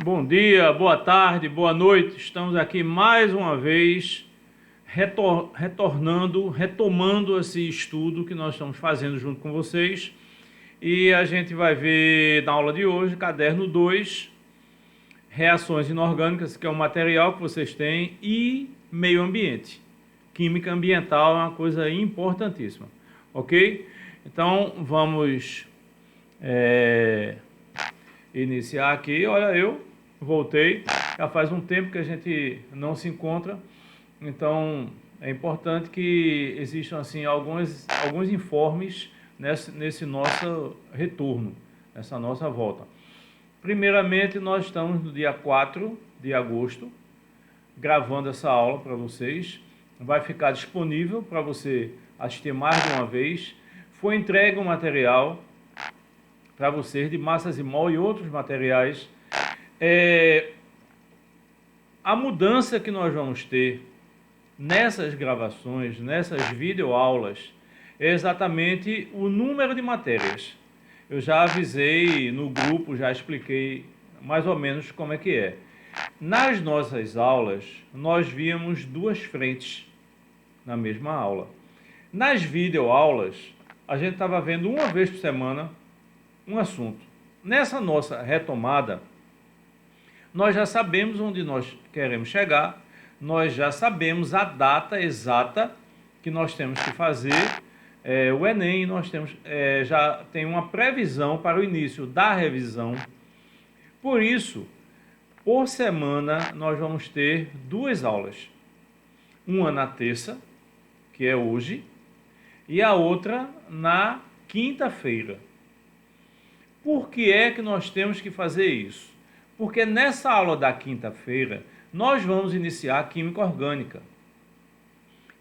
Bom dia, boa tarde, boa noite. Estamos aqui mais uma vez retomando esse estudo que nós estamos fazendo junto com vocês. E a gente vai ver na aula de hoje, caderno 2, reações inorgânicas, que é um material que vocês têm, e meio ambiente. Química ambiental é uma coisa importantíssima, ok? Então vamos iniciar aqui. Olha, eu voltei, já faz um tempo que a gente não se encontra, então é importante que existam assim alguns informes nesse nosso retorno, nessa nossa volta. Primeiramente, nós estamos no dia 4 de agosto, gravando essa aula para vocês. Vai ficar disponível para você assistir mais de uma vez. Foi entregue um material para vocês de massas e mol e outros materiais. A mudança que nós vamos ter nessas gravações, nessas videoaulas, é exatamente o número de matérias. Eu já avisei no grupo, já expliquei mais ou menos como é que é. Nas nossas aulas, nós víamos duas frentes na mesma aula. Nas videoaulas, a gente estava vendo uma vez por semana um assunto. Nessa nossa retomada, nós já sabemos onde nós queremos chegar, nós já sabemos a data exata que nós temos que fazer o Enem, nós temos, já tem uma previsão para o início da revisão. Por isso, por semana, nós vamos ter duas aulas. Uma na terça, que é hoje, e a outra na quinta-feira. Por que é que nós temos que fazer isso? Porque nessa aula da quinta-feira, nós vamos iniciar a química orgânica.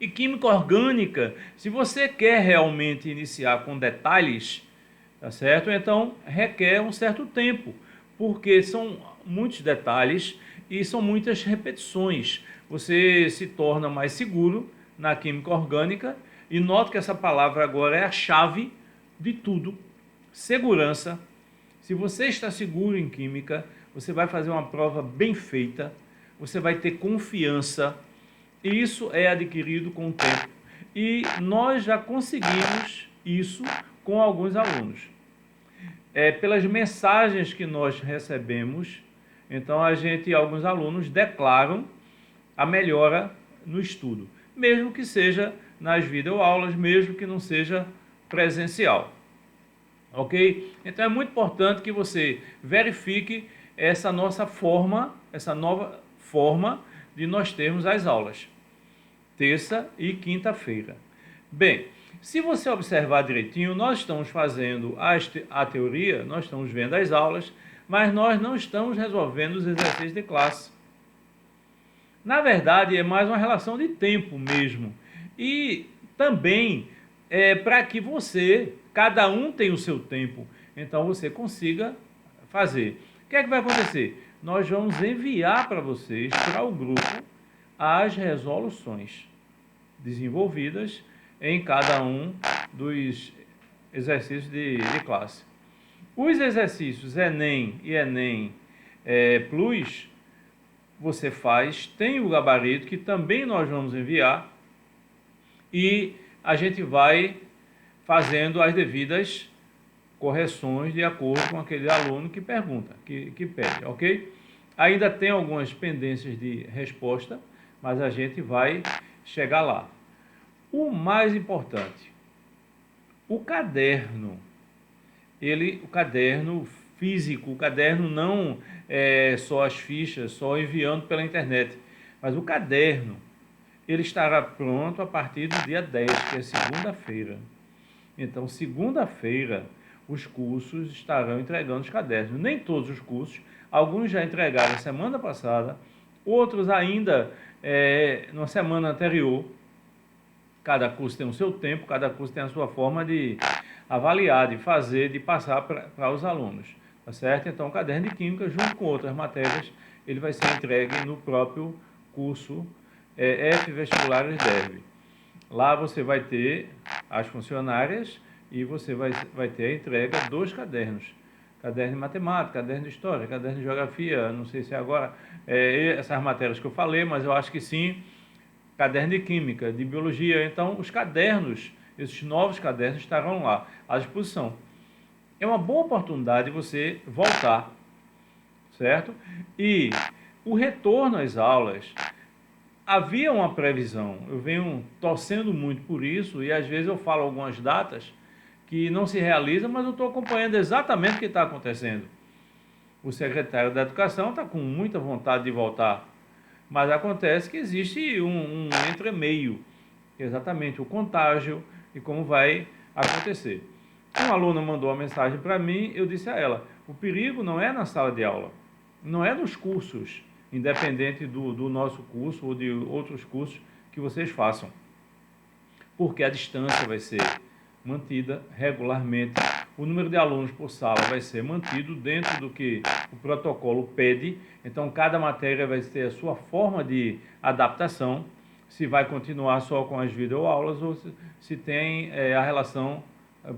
E química orgânica, se você quer realmente iniciar com detalhes, tá certo? Então requer um certo tempo, porque são muitos detalhes e são muitas repetições. Você se torna mais seguro na química orgânica e note que essa palavra agora é a chave de tudo. Segurança. Se você está seguro em química, você vai fazer uma prova bem feita, você vai ter confiança. Isso é adquirido com o tempo. E nós já conseguimos isso com alguns alunos. Pelas mensagens que nós recebemos, então alguns alunos declaram a melhora no estudo, mesmo que seja nas videoaulas, mesmo que não seja presencial. Ok? Então é muito importante que você verifique essa nova forma de nós termos as aulas, terça e quinta-feira. Bem, se você observar direitinho, nós estamos fazendo a teoria, nós estamos vendo as aulas, mas nós não estamos resolvendo os exercícios de classe. Na verdade, é mais uma relação de tempo mesmo. E também para que cada um tem o seu tempo, então você consiga fazer. O que é que vai acontecer? Nós vamos enviar para vocês, para o grupo, as resoluções desenvolvidas em cada um dos exercícios de classe. Os exercícios Enem e Enem Plus, você faz, tem o gabarito que também nós vamos enviar e a gente vai fazendo as devidas correções de acordo com aquele aluno que pergunta, que pede, ok? Ainda tem algumas pendências de resposta, mas a gente vai chegar lá. O mais importante, o caderno físico, o caderno não só as fichas, só enviando pela internet, mas o caderno, ele estará pronto a partir do dia 10, que é segunda-feira. Então, segunda-feira, os cursos estarão entregando os cadernos. Nem todos os cursos, alguns já entregaram semana passada, outros ainda na semana anterior. Cada curso tem o seu tempo, cada curso tem a sua forma de avaliar, de fazer, de passar para os alunos. Tá certo? Então, o caderno de Química, junto com outras matérias, ele vai ser entregue no próprio curso F Vestibulares DERV. Lá você vai ter as funcionárias e você vai ter a entrega dos cadernos. Caderno de matemática, caderno de história, caderno de geografia, não sei se é agora essas matérias que eu falei, mas eu acho que sim, caderno de química, de biologia. Então, os cadernos, esses novos cadernos estarão lá à disposição. É uma boa oportunidade você voltar, certo? E o retorno às aulas, havia uma previsão, eu venho torcendo muito por isso, e às vezes eu falo algumas datas que não se realizam, mas eu estou acompanhando exatamente o que está acontecendo. O secretário da Educação está com muita vontade de voltar, mas acontece que existe um entremeio, exatamente o contágio e como vai acontecer. Uma aluna mandou uma mensagem para mim, eu disse a ela, o perigo não é na sala de aula, não é nos cursos, independente do nosso curso ou de outros cursos que vocês façam, porque a distância vai ser mantida regularmente, o número de alunos por sala vai ser mantido dentro do que o protocolo pede, então cada matéria vai ter a sua forma de adaptação, se vai continuar só com as videoaulas ou se tem a relação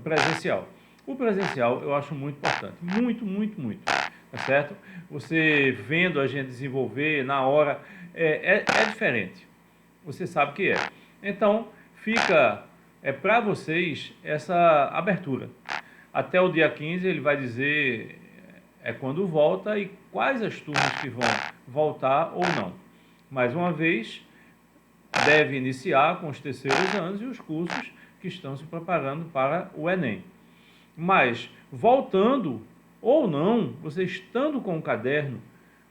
presencial. O presencial eu acho muito importante, muito, tá certo? Você vendo a gente desenvolver na hora, é diferente, você sabe que é. Então, fica para vocês essa abertura. Até o dia 15 ele vai dizer quando volta e quais as turmas que vão voltar ou não. Mais uma vez, deve iniciar com os terceiros anos e os cursos que estão se preparando para o Enem. Mas, voltando ou não, você estando com o caderno,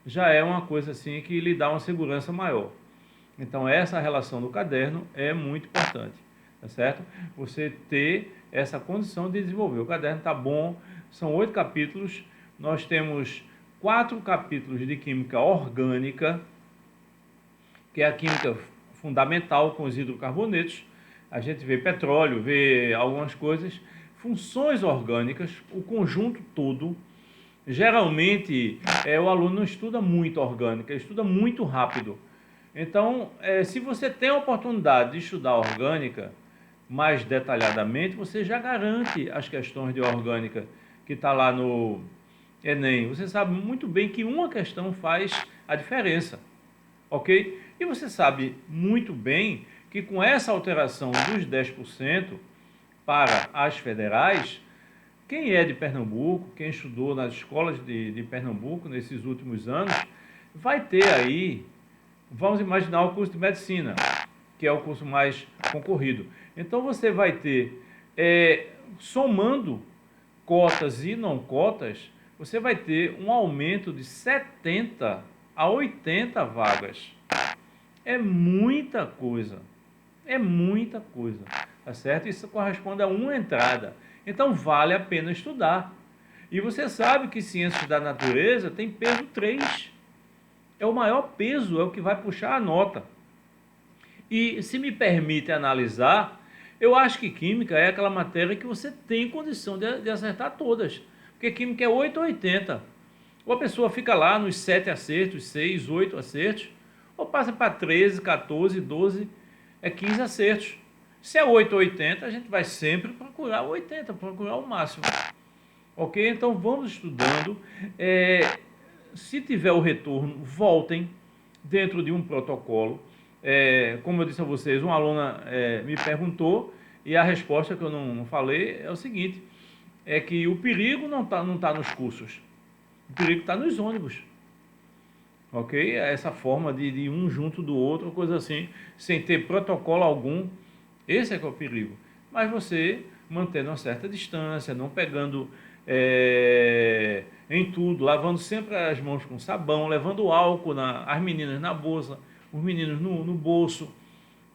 já é uma coisa assim que lhe dá uma segurança maior. Então, essa relação do caderno é muito importante, tá certo? Você ter essa condição de desenvolver. O caderno está bom, são 8 capítulos, nós temos 4 capítulos de química orgânica, que é a química fundamental com os hidrocarbonetos. A gente vê petróleo, vê algumas coisas, funções orgânicas, o conjunto todo. Geralmente, o aluno não estuda muito orgânica, ele estuda muito rápido. Então, se você tem a oportunidade de estudar orgânica mais detalhadamente, você já garante as questões de orgânica que está lá no Enem. Você sabe muito bem que uma questão faz a diferença, ok? E você sabe muito bem que com essa alteração dos 10% para as federais, quem é de Pernambuco, quem estudou nas escolas de Pernambuco nesses últimos anos, vai ter aí, vamos imaginar o curso de medicina, que é o curso mais concorrido. Então você vai ter, somando cotas e não cotas, você vai ter um aumento de 70 a 80 vagas. É muita coisa, tá certo? Isso corresponde a uma entrada. Então vale a pena estudar. E você sabe que ciências da natureza tem peso 3. É o maior peso, é o que vai puxar a nota. E se me permite analisar, eu acho que química é aquela matéria que você tem condição de acertar todas. Porque química é 8 ou 80. Ou a pessoa fica lá nos 7 acertos, 6, 8 acertos, ou passa para 13, 14, 12, 15 acertos. Se é 8 ou 80, a gente vai sempre procurar 80, procurar o máximo. Ok? Então vamos estudando. Se tiver o retorno, voltem dentro de um protocolo. Como eu disse a vocês, uma aluna me perguntou, e a resposta que eu não falei é o seguinte, é que o perigo não tá nos cursos, o perigo está nos ônibus. Ok? Essa forma de um junto do outro, coisa assim, sem ter protocolo algum, esse é que é o perigo. Mas você mantendo uma certa distância, não pegando em tudo, lavando sempre as mãos com sabão, levando álcool, as meninas na bolsa, os meninos no bolso,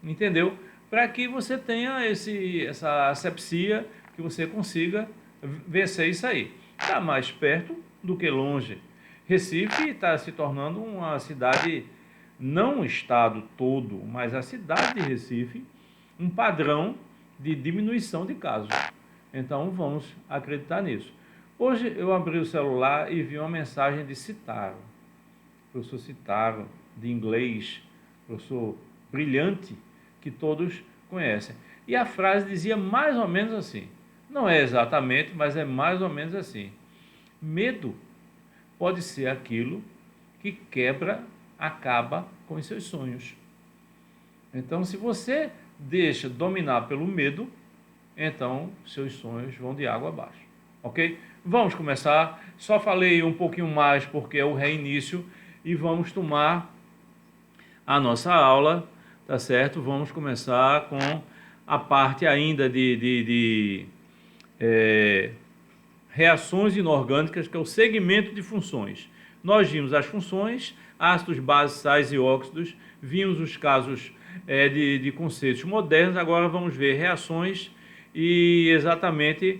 entendeu? Para que você tenha essa asepsia, que você consiga vencer isso aí. Está mais perto do que longe. Recife está se tornando uma cidade, não o estado todo, mas a cidade de Recife, um padrão de diminuição de casos. Então vamos acreditar nisso. Hoje eu abri o celular e vi uma mensagem de Citaro, professor Citaro, de inglês, professor brilhante, que todos conhecem. E a frase dizia mais ou menos assim, não é exatamente, mas é mais ou menos assim: Medo pode ser aquilo que quebra, acaba com os seus sonhos. Então, se você deixa dominar pelo medo, então seus sonhos vão de água abaixo, ok? Vamos começar. Só falei um pouquinho mais porque é o reinício e vamos tomar a nossa aula, tá certo? Vamos começar com a parte ainda de reações inorgânicas, que é o segmento de funções. Nós vimos as funções, ácidos, bases, sais e óxidos, vimos os casos de conceitos modernos, agora vamos ver reações e exatamente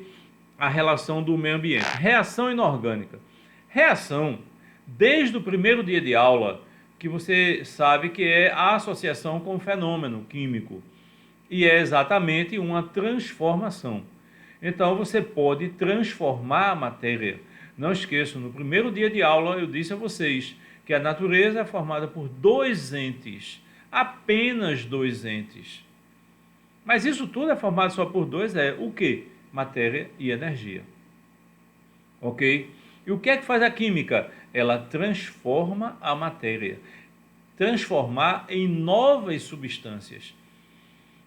a relação do meio ambiente. Reação inorgânica. Reação, desde o primeiro dia de aula, que você sabe que é a associação com o fenômeno químico, e é exatamente uma transformação. Então, você pode transformar a matéria. Não esqueçam, no primeiro dia de aula eu disse a vocês que a natureza é formada por dois entes, apenas dois entes. Mas isso tudo é formado só por dois, o quê? Matéria e energia. Ok? E o que é que faz a química? Ela transforma a matéria. Transformar em novas substâncias.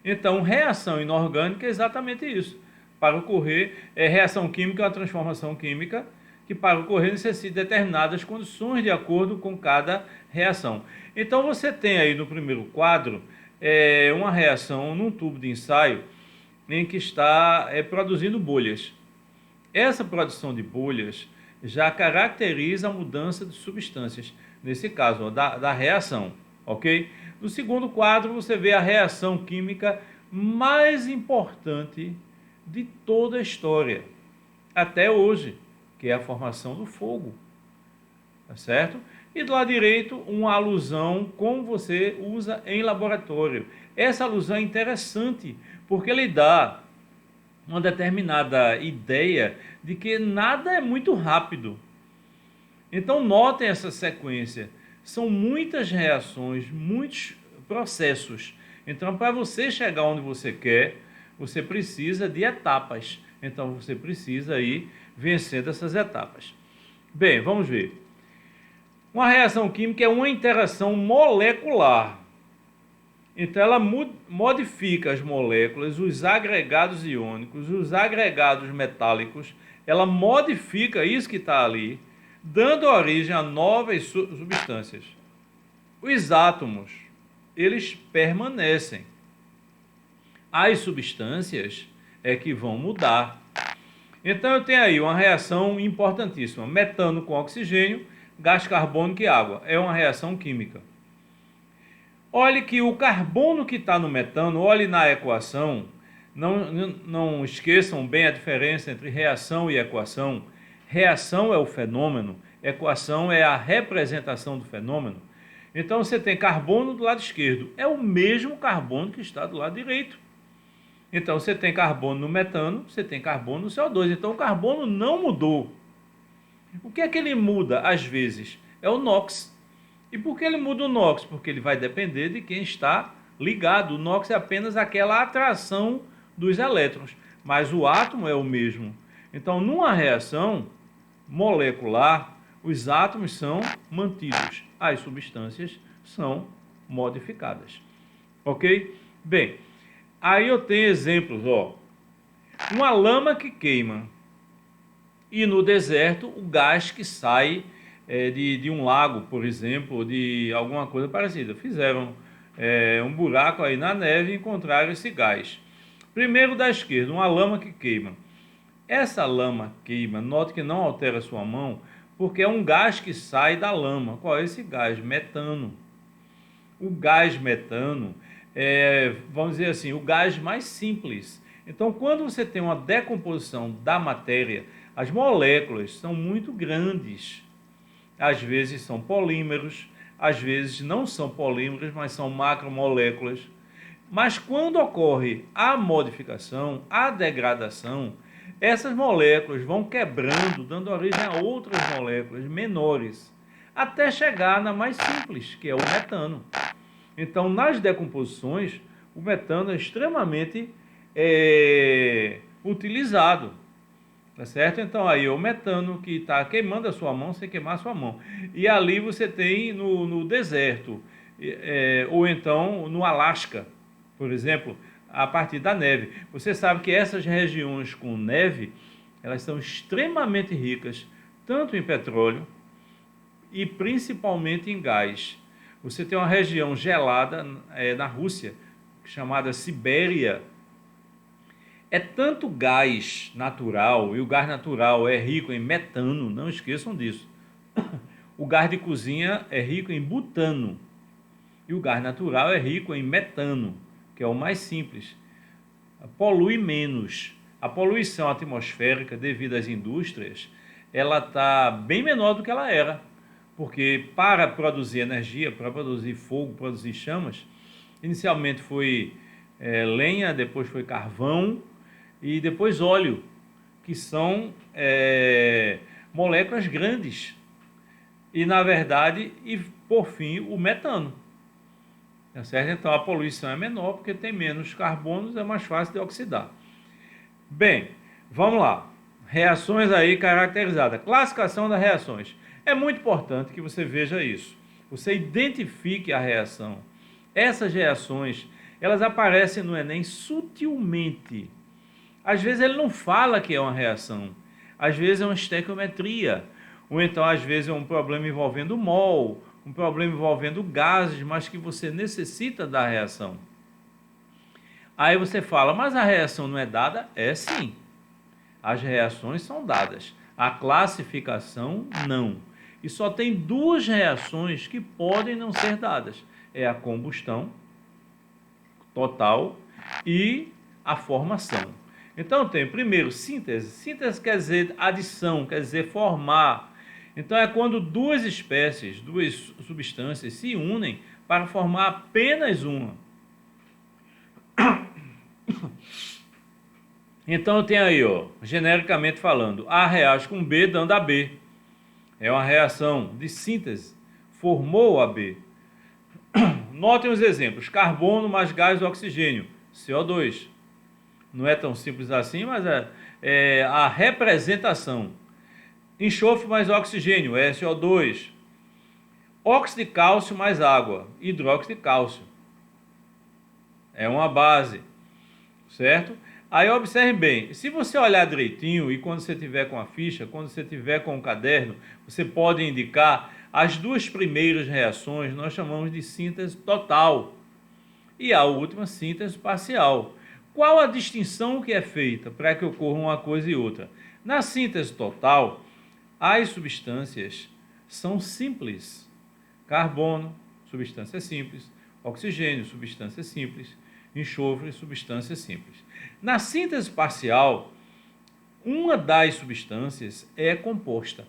Então, reação inorgânica é exatamente isso. Para ocorrer, reação química é uma transformação química que para ocorrer necessita de determinadas condições de acordo com cada reação. Então você tem aí no primeiro quadro uma reação num tubo de ensaio em que está produzindo bolhas. Essa produção de bolhas já caracteriza a mudança de substâncias, nesse caso da reação, ok? No segundo quadro você vê a reação química mais importante de toda a história, até hoje, que é a formação do fogo, tá certo? E do lado direito, uma alusão como você usa em laboratório. Essa alusão é interessante, porque ele dá uma determinada ideia de que nada é muito rápido. Então notem essa sequência, são muitas reações, muitos processos. Então para você chegar onde você quer, você precisa de etapas. Então, você precisa ir vencendo essas etapas. Bem, vamos ver. Uma reação química é uma interação molecular. Então, ela modifica as moléculas, os agregados iônicos, os agregados metálicos. Ela modifica isso que está ali, dando origem a novas substâncias. Os átomos, eles permanecem. As substâncias é que vão mudar. Então eu tenho aí uma reação importantíssima. Metano com oxigênio, gás carbônico e água. É uma reação química. Olhe que o carbono que está no metano, olhe na equação. Não esqueçam bem a diferença entre reação e equação. Reação é o fenômeno, equação é a representação do fenômeno. Então você tem carbono do lado esquerdo. É o mesmo carbono que está do lado direito. Então, você tem carbono no metano, você tem carbono no CO2. Então, o carbono não mudou. O que é que ele muda, às vezes? É o NOx. E por que ele muda o NOx? Porque ele vai depender de quem está ligado. O NOx é apenas aquela atração dos elétrons. Mas o átomo é o mesmo. Então, numa reação molecular, os átomos são mantidos. As substâncias são modificadas. Ok? Bem, aí eu tenho exemplos, uma lama que queima e no deserto o gás que sai de um lago, por exemplo, de alguma coisa parecida. Fizeram um buraco aí na neve e encontraram esse gás. Primeiro da esquerda, uma lama que queima. Essa lama queima, note que não altera a sua mão, porque é um gás que sai da lama. Qual é esse gás? Metano. O gás metano vamos dizer assim, o gás mais simples. Então, quando você tem uma decomposição da matéria, as moléculas são muito grandes. Às vezes são polímeros, às vezes não são polímeros, mas são macromoléculas. Mas quando ocorre a modificação, a degradação, essas moléculas vão quebrando, dando origem a outras moléculas menores, até chegar na mais simples, que é o metano. Então, nas decomposições, o metano é extremamente utilizado. Tá certo? Então aí o metano que está queimando a sua mão sem queimar a sua mão. E ali você tem no deserto, ou então no Alasca, por exemplo, a partir da neve. Você sabe que essas regiões com neve, elas são extremamente ricas, tanto em petróleo e principalmente em gás. Você tem uma região gelada na Rússia, chamada Sibéria. É tanto gás natural, e o gás natural é rico em metano, não esqueçam disso. O gás de cozinha é rico em butano, e o gás natural é rico em metano, que é o mais simples. Polui menos. A poluição atmosférica devido às indústrias, ela está bem menor do que ela era, porque para produzir energia, para produzir fogo, produzir chamas, inicialmente foi lenha, depois foi carvão e depois óleo, que são moléculas grandes. E na verdade, e por fim, o metano. Tá certo? Então a poluição é menor porque tem menos carbonos, é mais fácil de oxidar. Bem, vamos lá. Reações aí caracterizadas. Classificação das reações. É muito importante que você veja isso. Você identifique a reação. Essas reações, elas aparecem no Enem sutilmente. Às vezes ele não fala que é uma reação. Às vezes é uma estequiometria. Ou então, às vezes, é um problema envolvendo mol, um problema envolvendo gases, mas que você necessita da reação. Aí você fala, mas a reação não é dada? É sim. As reações são dadas. A classificação, não. E só tem duas reações que podem não ser dadas. É a combustão total e a formação. Então tem, primeiro, síntese. Síntese quer dizer adição, quer dizer formar. Então é quando duas espécies, duas substâncias se unem para formar apenas uma. Então tem aí, genericamente falando, A reage com B dando AB. É uma reação de síntese. Formou AB. Notem os exemplos. Carbono mais gás de oxigênio, CO2. Não é tão simples assim, mas é a representação. Enxofre mais oxigênio, SO2. Óxido de cálcio mais água, hidróxido de cálcio. É uma base, certo? Aí observe bem, se você olhar direitinho e quando você tiver com a ficha, quando você tiver com o caderno, você pode indicar as duas primeiras reações, nós chamamos de síntese total. E a última, síntese parcial. Qual a distinção que é feita para que ocorra uma coisa e outra? Na síntese total, as substâncias são simples. Carbono, substância simples. Oxigênio, substância simples. Enxofre, substância simples. Na síntese parcial, uma das substâncias é composta.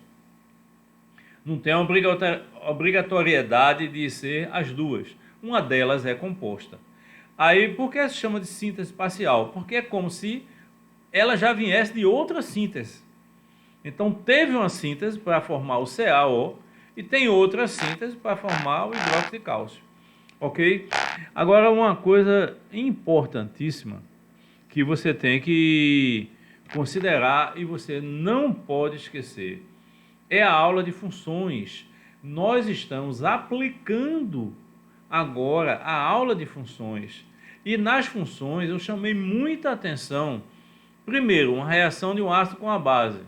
Não tem obrigatoriedade de ser as duas. Uma delas é composta. Aí, por que se chama de síntese parcial? Porque é como se ela já viesse de outra síntese. Então, teve uma síntese para formar o CaO e tem outra síntese para formar o hidróxido de cálcio. Ok? Agora, uma coisa importantíssima que você tem que considerar e você não pode esquecer é a aula de funções. Nós estamos aplicando agora a aula de funções. E nas funções eu chamei muita atenção. Primeiro, uma reação de um ácido com a base.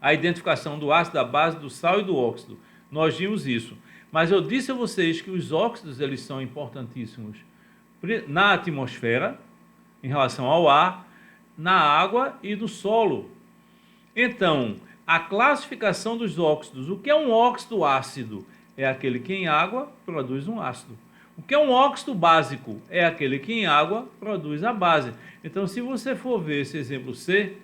A identificação do ácido, da base, do sal e do óxido. Nós vimos isso. Mas eu disse a vocês que os óxidos eles são importantíssimos na atmosfera, em relação ao ar, na água e no solo. Então, a classificação dos óxidos. O que é um óxido ácido? É aquele que em água produz um ácido. O que é um óxido básico? É aquele que em água produz a base. Então, se você for ver esse exemplo C,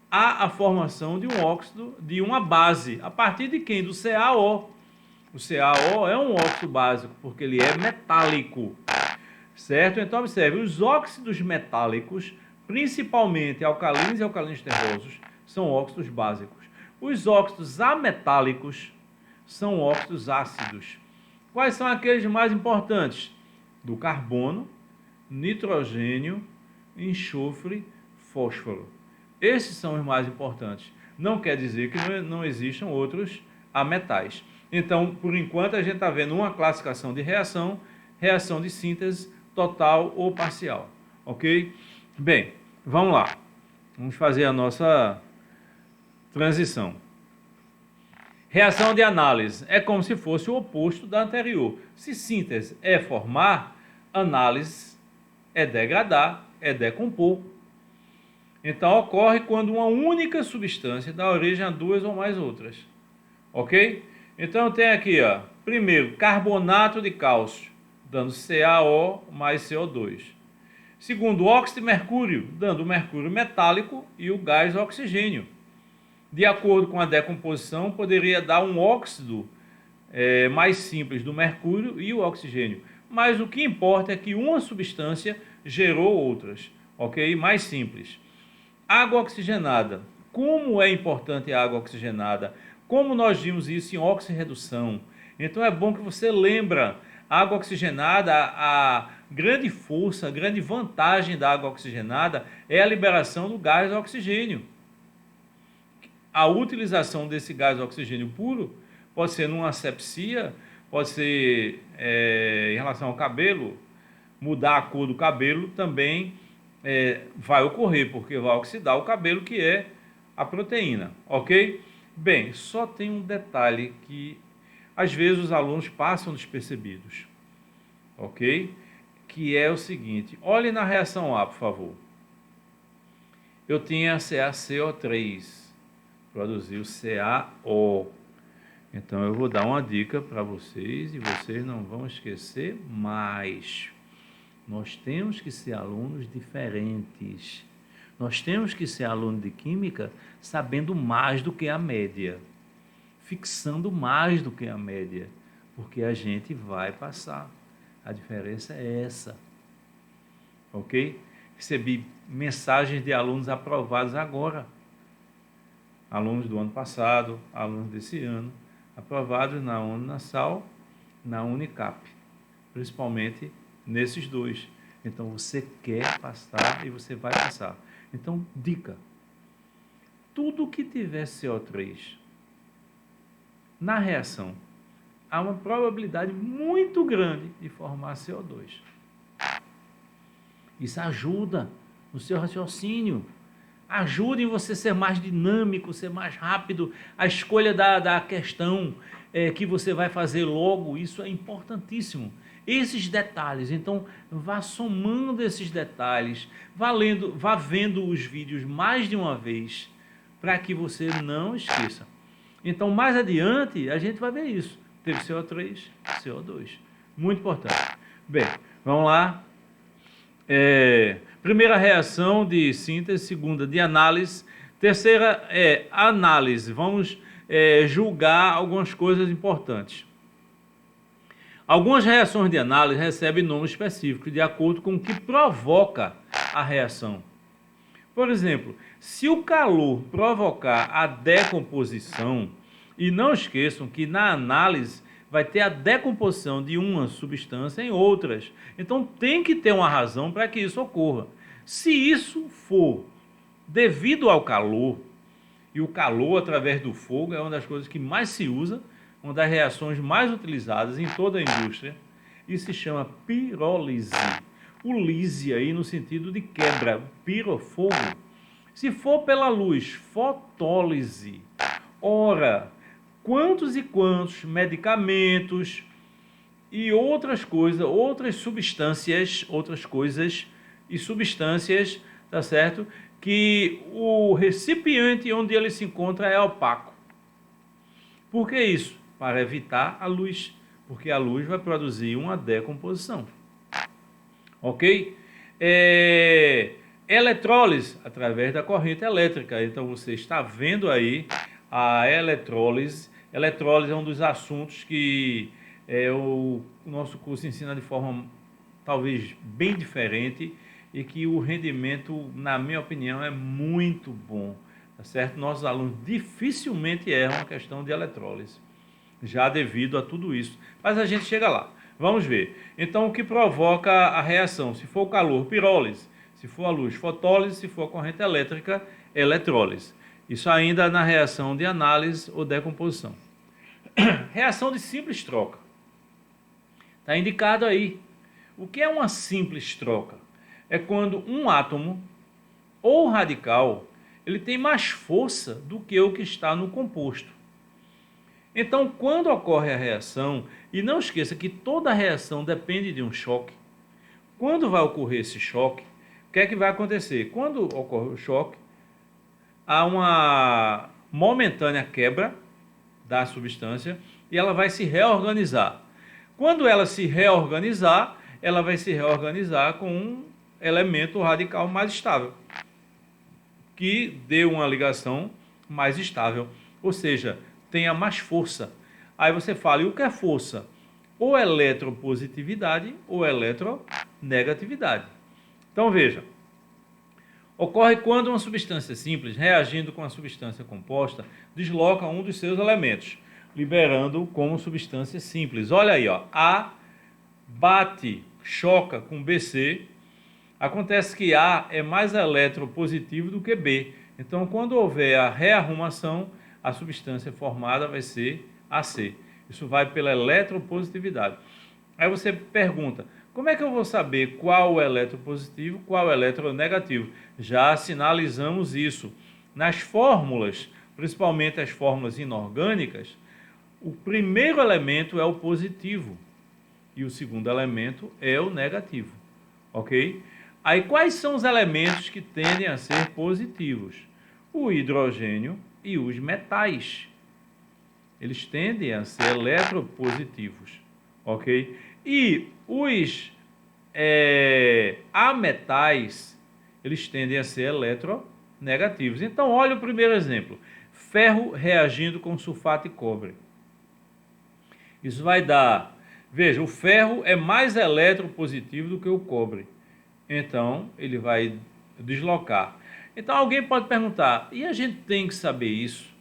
há a formação de um óxido, de uma base. A partir de quem? Do CaO. O CaO é um óxido básico, porque ele é metálico. Certo? Então, observe, os óxidos metálicos, principalmente alcalinos e alcalinos terrosos, são óxidos básicos. Os óxidos ametálicos são óxidos ácidos. Quais são aqueles mais importantes? Do carbono, nitrogênio, enxofre, fósforo. Esses são os mais importantes. Não quer dizer que não existam outros ametais. Então, por enquanto, a gente está vendo uma classificação de reação, reação de síntese total ou parcial. Ok? Bem, vamos lá. Vamos fazer a nossa transição. Reação de análise é como se fosse o oposto da anterior. Se síntese é formar, análise é degradar, é decompor. Então, ocorre quando uma única substância dá origem a duas ou mais outras. Ok? Então, tem aqui, ó, primeiro, carbonato de cálcio, dando CaO mais CO2. Segundo, óxido de mercúrio, dando o mercúrio metálico e o gás oxigênio. De acordo com a decomposição, poderia dar um óxido mais simples do mercúrio e o oxigênio. Mas o que importa é que uma substância gerou outras, ok? Mais simples. Água oxigenada. Como é importante a água oxigenada? Como nós vimos isso em oxirredução? Então é bom que você lembra, a água oxigenada, a grande força, a grande vantagem da água oxigenada é a liberação do gás oxigênio. A utilização desse gás oxigênio puro pode ser numa asepsia, pode ser em relação ao cabelo, mudar a cor do cabelo também vai ocorrer, porque vai oxidar o cabelo, que é a proteína, ok? Bem, só tem um detalhe que às vezes os alunos passam despercebidos, ok? Que é o seguinte, olhe na reação A, por favor. Eu tinha CaCO3, produziu CaO. Então eu vou dar uma dica para vocês e vocês não vão esquecer mais. Nós temos que ser alunos diferentes. Nós temos que ser aluno de química sabendo mais do que a média, fixando mais do que a média, porque a gente vai passar. A diferença é essa. Ok? Recebi mensagens de alunos aprovados agora. Alunos do ano passado, alunos desse ano, aprovados na Uninasal, na Unicap, principalmente nesses dois. Então você quer passar e você vai passar. Então, dica: tudo que tiver CO3 na reação, há uma probabilidade muito grande de formar CO2. Isso ajuda no seu raciocínio, ajuda em você ser mais dinâmico, ser mais rápido, a escolha da questão que você vai fazer logo, isso é importantíssimo. Esses detalhes, então vá somando esses detalhes, vá vendo os vídeos mais de uma vez, para que você não esqueça. Então mais adiante a gente vai ver isso, teve CO3, CO2, muito importante. Bem, vamos lá. Primeira reação de síntese, segunda de análise, terceira é análise. Vamos julgar algumas coisas importantes. Algumas reações de análise recebem nome específico de acordo com o que provoca a reação. Por exemplo, se o calor provocar a decomposição, e não esqueçam que na análise vai ter a decomposição de uma substância em outras. Então tem que ter uma razão para que isso ocorra. Se isso for devido ao calor, e o calor através do fogo é uma das coisas que mais se usa, uma das reações mais utilizadas em toda a indústria, e se chama pirólise. O lise aí no sentido de quebra, piro, fogo. Se for pela luz, fotólise. Ora, quantos e quantos medicamentos e outras coisas, outras coisas e substâncias, tá certo? Que o recipiente onde ele se encontra é opaco. Por que isso? Para evitar a luz, porque a luz vai produzir uma decomposição. Ok? Eletrólise, através da corrente elétrica. Então você está vendo aí a eletrólise. Eletrólise é um dos assuntos que o nosso curso ensina de forma talvez bem diferente e que o rendimento, na minha opinião, é muito bom, tá certo? Nossos alunos dificilmente erram a questão de eletrólise, já devido a tudo isso. Mas a gente chega lá. Vamos ver. Então, o que provoca a reação? Se for o calor, pirólise. Se for a luz, fotólise. Se for a corrente elétrica, eletrólise. Isso ainda na reação de análise ou decomposição. Reação de simples troca. Está indicado aí. O que é uma simples troca? É quando um átomo ou radical ele tem mais força do que o que está no composto. Então, quando ocorre a reação, e não esqueça que toda reação depende de um choque, quando vai ocorrer esse choque, o que é que vai acontecer? Quando ocorre o choque, há uma momentânea quebra da substância e ela vai se reorganizar. Quando ela se reorganizar, ela vai se reorganizar com um elemento radical mais estável, que dê uma ligação mais estável, ou seja, tenha mais força. Aí você fala, e o que é força? Ou eletropositividade ou eletronegatividade. Então veja, ocorre quando uma substância simples, reagindo com a substância composta, desloca um dos seus elementos, liberando como substância simples. Olha aí, ó, A bate, choca com BC, acontece que A é mais eletropositivo do que B. Então, quando houver a rearrumação, a substância formada vai ser AC. Isso vai pela eletropositividade. Aí você pergunta, como é que eu vou saber qual é eletropositivo, qual é eletronegativo? Já sinalizamos isso. Nas fórmulas, principalmente as fórmulas inorgânicas, o primeiro elemento é o positivo e o segundo elemento é o negativo, ok? Aí quais são os elementos que tendem a ser positivos? O hidrogênio e os metais. Eles tendem a ser eletropositivos, ok? E os ametais, eles tendem a ser eletronegativos. Então, olha o primeiro exemplo. Ferro reagindo com sulfato de cobre. Isso vai dar... Veja, o ferro é mais eletropositivo do que o cobre. Então, ele vai deslocar. Então, alguém pode perguntar, e a gente tem que saber isso?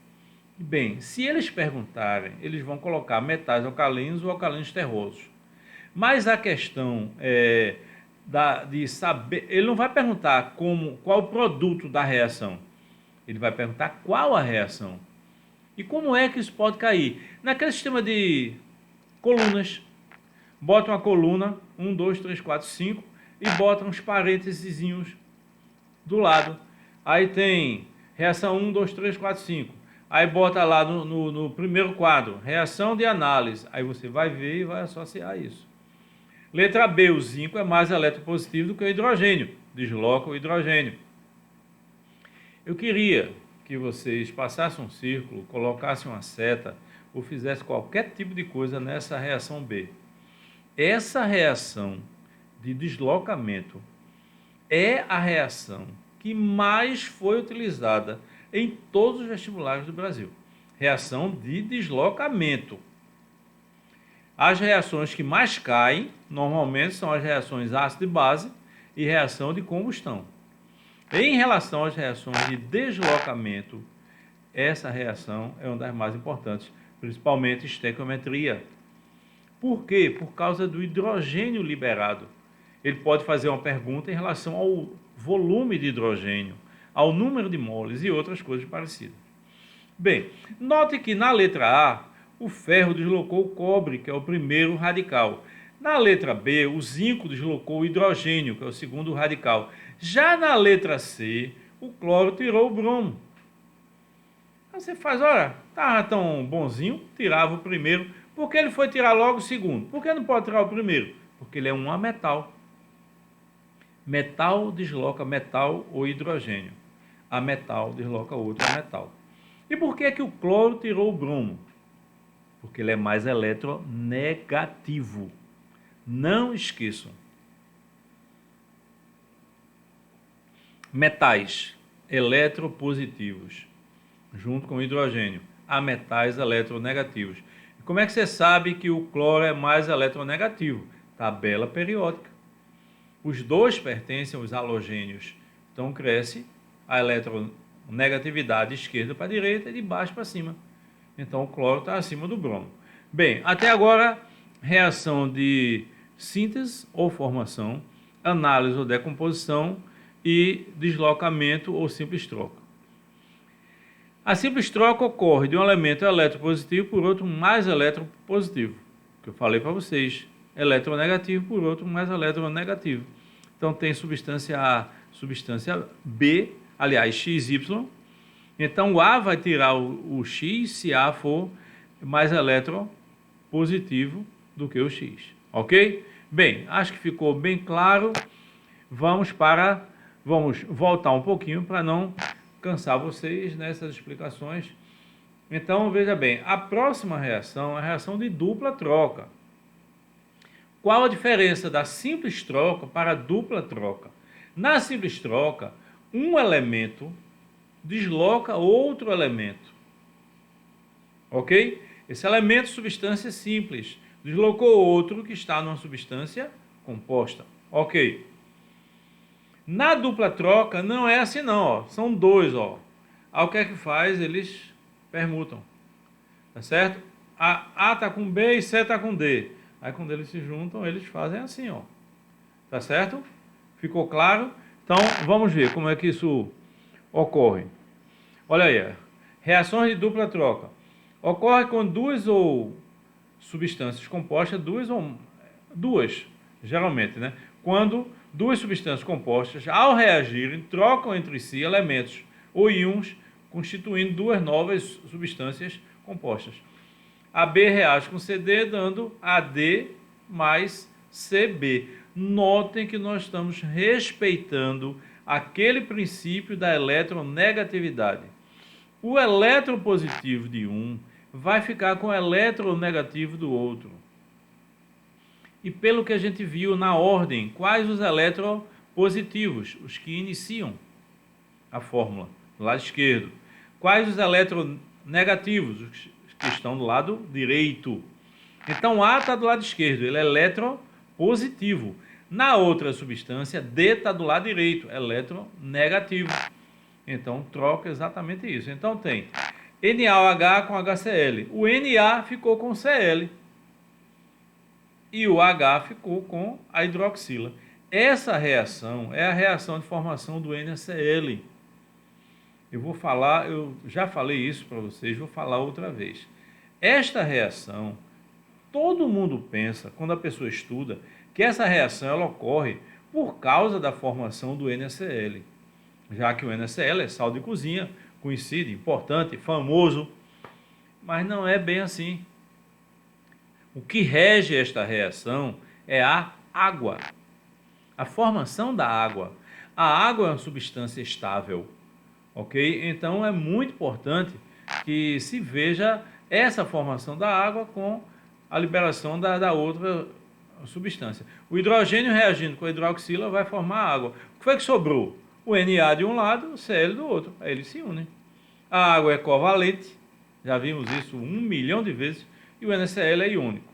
Bem, se eles perguntarem, eles vão colocar metais alcalinos ou alcalinos terrosos. Mas a questão de saber... Ele não vai perguntar qual o produto da reação. Ele vai perguntar qual a reação. E como é que isso pode cair? Naquele sistema de colunas. Bota uma coluna, 1, 2, 3, 4, 5, e bota uns parênteses do lado. Aí tem reação 1, 2, 3, 4, 5. Aí bota lá no primeiro quadro, reação de análise. Aí você vai ver e vai associar isso. Letra B, o zinco é mais eletropositivo do que o hidrogênio. Desloca o hidrogênio. Eu queria que vocês passassem um círculo, colocassem uma seta ou fizessem qualquer tipo de coisa nessa reação B. Essa reação de deslocamento é a reação que mais foi utilizada em todos os vestibulares do Brasil. Reação de deslocamento. As reações que mais caem, normalmente, são as reações ácido e base e reação de combustão. Em relação às reações de deslocamento, essa reação é uma das mais importantes, principalmente estequiometria. Por quê? Por causa do hidrogênio liberado. Ele pode fazer uma pergunta em relação ao volume de hidrogênio, ao número de moles e outras coisas parecidas. Bem, note que na letra A, o ferro deslocou o cobre, que é o primeiro radical. Na letra B, o zinco deslocou o hidrogênio, que é o segundo radical. Já na letra C, o cloro tirou o bromo. Aí você faz, olha, estava tão bonzinho, tirava o primeiro. Por que ele foi tirar logo o segundo? Por que não pode tirar o primeiro? Porque ele é um ametal. Metal desloca metal ou hidrogênio. Ametal desloca outro ametal. E por que o cloro tirou o bromo? Porque ele é mais eletronegativo. Não esqueçam. Metais eletropositivos, junto com o hidrogênio. Ametais eletronegativos. E como é que você sabe que o cloro é mais eletronegativo? Tabela periódica. Os dois pertencem aos halogênios. Então cresce a eletronegatividade de esquerda para direita e de baixo para cima. Então o cloro está acima do bromo. Bem, até agora, reação de síntese ou formação, análise ou decomposição e deslocamento ou simples troca. A simples troca ocorre de um elemento eletropositivo por outro mais eletropositivo, que eu falei para vocês, eletronegativo por outro mais eletronegativo. Então tem substância A, substância B, aliás, XY. Então o A vai tirar o X se A for mais eletropositivo do que o X, ok? Bem, acho que ficou bem claro. Vamos voltar um pouquinho para não cansar vocês nessas explicações. Então, veja bem, a próxima reação é a reação de dupla troca. Qual a diferença da simples troca para a dupla troca? Na simples troca, um elemento desloca outro elemento, ok? Esse elemento, substância simples, deslocou outro que está numa substância composta, ok? Na dupla troca não é assim não, ó. São dois, ó. Aí o que é que faz? Eles permutam, tá certo? A está com B e C está com D. Aí quando eles se juntam, eles fazem assim, ó. Tá certo? Ficou claro? Então, vamos ver como é que isso ocorre. Olha aí, reações de dupla troca. Ocorre quando duas ou substâncias compostas, duas, geralmente, né? Quando duas substâncias compostas, ao reagirem, trocam entre si elementos ou íons, constituindo duas novas substâncias compostas. AB reage com CD, dando AD mais CB. Notem que nós estamos respeitando aquele princípio da eletronegatividade. O eletropositivo de um vai ficar com o eletronegativo do outro. E pelo que a gente viu na ordem, quais os eletropositivos, os que iniciam a fórmula, do lado esquerdo. Quais os eletronegativos, os que estão do lado direito. Então A está do lado esquerdo, ele é eletropositivo. Na outra substância, D está do lado direito, eletronegativo. Então troca exatamente isso. Então tem NaOH com HCl. O Na ficou com Cl. E o H ficou com a hidroxila. Essa reação é a reação de formação do NaCl. Eu já falei isso para vocês, vou falar outra vez. Esta reação, todo mundo pensa, quando a pessoa estuda, que essa reação ela ocorre por causa da formação do NaCl. Já que o NaCl é sal de cozinha, conhecido, importante, famoso, mas não é bem assim. O que rege esta reação é a água, a formação da água. A água é uma substância estável, ok? Então é muito importante que se veja essa formação da água com a liberação da outra substância. O hidrogênio reagindo com a hidroxila vai formar água. O que foi que sobrou? O Na de um lado, o Cl do outro. Aí eles se unem. A água é covalente, já vimos isso 1 milhão de vezes, e o NaCl é iônico.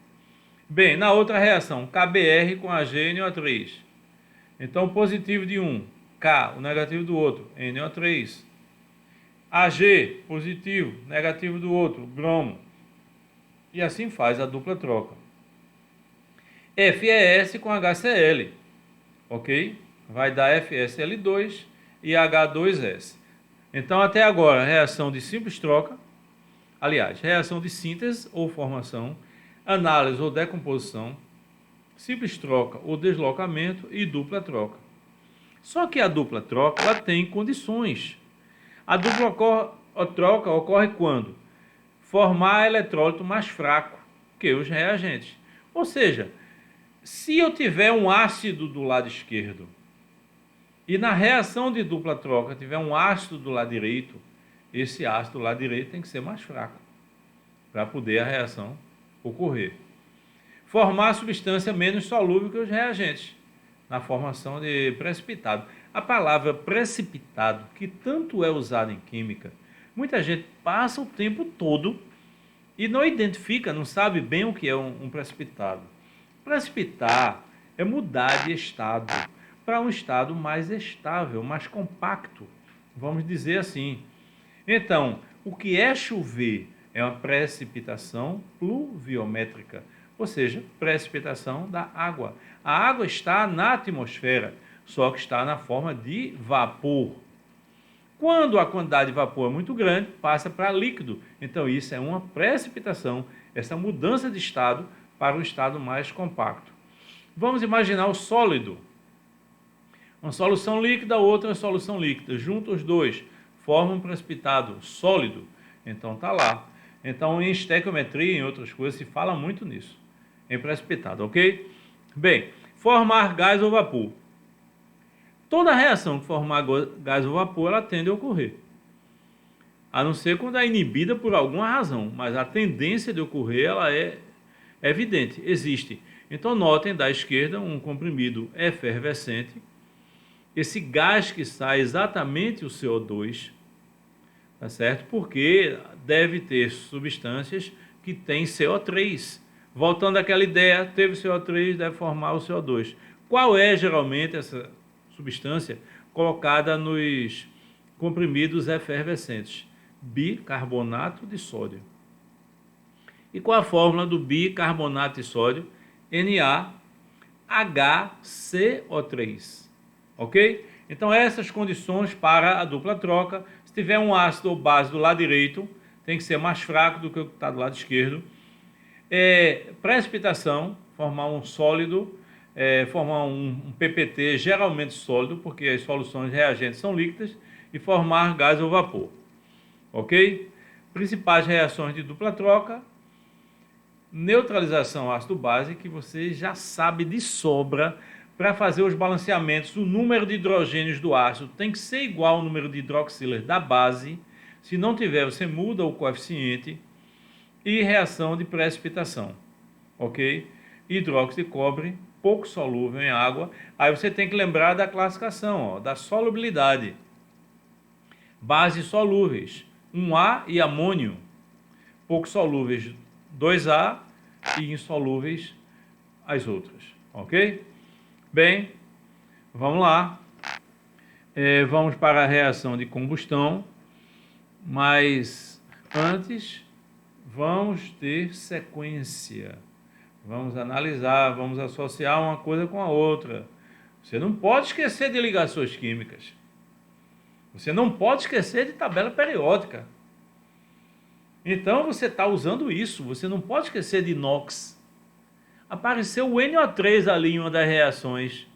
Bem, na outra reação, KBr com AgNO3. Então, o positivo de um, K, o negativo do outro, NO3. Ag, positivo, negativo do outro, bromo. E assim faz a dupla troca. FeS com HCl, ok? Vai dar FeSL2 e H2S. Então, até agora, reação de simples troca, aliás, reação de síntese ou formação, análise ou decomposição, simples troca ou deslocamento e dupla troca. Só que a dupla troca ela tem condições. A dupla troca ocorre quando formar eletrólito mais fraco que os reagentes. Ou seja, se eu tiver um ácido do lado esquerdo e na reação de dupla troca tiver um ácido do lado direito, esse ácido do lado direito tem que ser mais fraco para poder a reação ocorrer. Formar substância menos solúvel que os reagentes na formação de precipitado. A palavra precipitado, que tanto é usada em química, muita gente passa o tempo todo e não identifica, não sabe bem o que é um precipitado. Precipitar é mudar de estado para um estado mais estável, mais compacto, vamos dizer assim. Então, o que é chover é uma precipitação pluviométrica, ou seja, precipitação da água. A água está na atmosfera, só que está na forma de vapor. Quando a quantidade de vapor é muito grande, passa para líquido. Então isso é uma precipitação, essa mudança de estado para um estado mais compacto. Vamos imaginar o sólido. Uma solução líquida, outra solução líquida. Juntos os dois formam um precipitado sólido. Então está lá. Então em estequiometria, em outras coisas, se fala muito nisso. Em precipitado, ok? Bem, formar gás ou vapor. Toda reação que formar gás ou vapor, ela tende a ocorrer. A não ser quando é inibida por alguma razão, mas a tendência de ocorrer, ela é evidente, existe. Então notem da esquerda um comprimido efervescente. Esse gás que sai é exatamente o CO2, tá certo? Porque deve ter substâncias que têm CO3. Voltando àquela ideia, teve CO3, deve formar o CO2. Qual é geralmente essa substância colocada nos comprimidos efervescentes? Bicarbonato de sódio. E qual a fórmula do bicarbonato de sódio? NaHCO3. Ok? Então essas condições para a dupla troca. Se tiver um ácido ou base do lado direito, tem que ser mais fraco do que o que está do lado esquerdo. Precipitação, formar um sólido, formar um PPT geralmente sólido, porque as soluções reagentes são líquidas, e formar gás ou vapor. Ok? Principais reações de dupla troca: neutralização ácido-base, que você já sabe de sobra. Para fazer os balanceamentos, o número de hidrogênios do ácido tem que ser igual ao número de hidroxilas da base. Se não tiver, você muda o coeficiente. E reação de precipitação, ok? Hidróxido de cobre, pouco solúvel em água. Aí você tem que lembrar da classificação, ó, da solubilidade. Bases solúveis, 1A e amônio. Pouco solúveis, 2A, e insolúveis as outras, ok? Bem, vamos lá. Vamos para a reação de combustão, mas antes vamos ter sequência. Vamos analisar, vamos associar uma coisa com a outra. Você não pode esquecer de ligações químicas. Você não pode esquecer de tabela periódica. Então você está usando isso. Você não pode esquecer de inox. Apareceu o NO3 ali em uma das reações.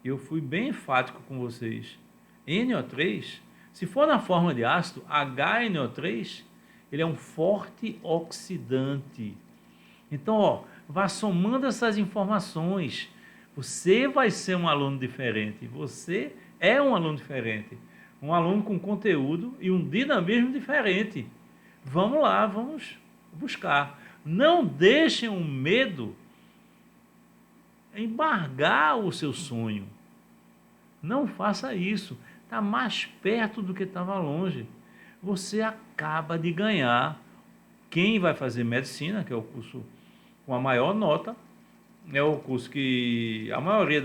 Eu fui bem enfático com vocês. NO3, se for na forma de ácido, HNO3, ele é um forte oxidante. Então, ó, vá somando essas informações. Você vai ser um aluno diferente. Você é um aluno diferente. Um aluno com conteúdo e um dinamismo diferente. Vamos lá, vamos buscar. Não deixem o medo embargar o seu sonho. Não faça isso. Está mais perto do que estava longe. Você acaba de ganhar. Quem vai fazer medicina, que é o curso com a maior nota, é o curso que a maioria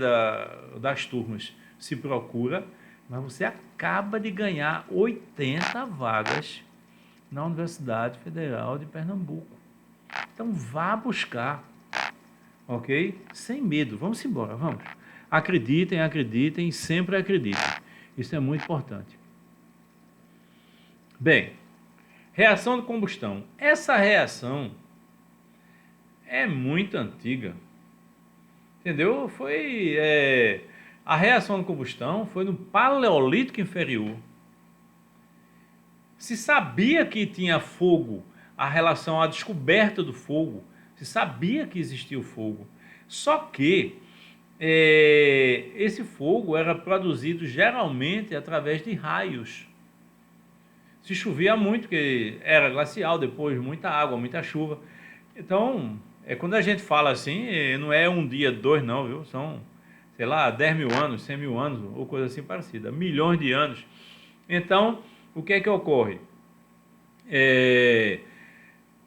das turmas se procura, mas você acaba de ganhar 80 vagas na Universidade Federal de Pernambuco. Então vá buscar, ok? Sem medo, vamos embora, vamos. Acreditem, acreditem, sempre acreditem. Isso é muito importante. Bem, reação de combustão. Essa reação é muito antiga. Entendeu? A reação de combustão foi no Paleolítico Inferior. Se sabia que tinha fogo, a relação à descoberta do fogo, se sabia que existia o fogo. Só que esse fogo era produzido geralmente através de raios. Se chovia muito, que era glacial, depois muita água, muita chuva. Então, quando a gente fala assim, não é um dia, dois não, viu? São, sei lá, 10 mil anos, 100 mil anos, ou coisa assim parecida, milhões de anos. Então, o que é que ocorre?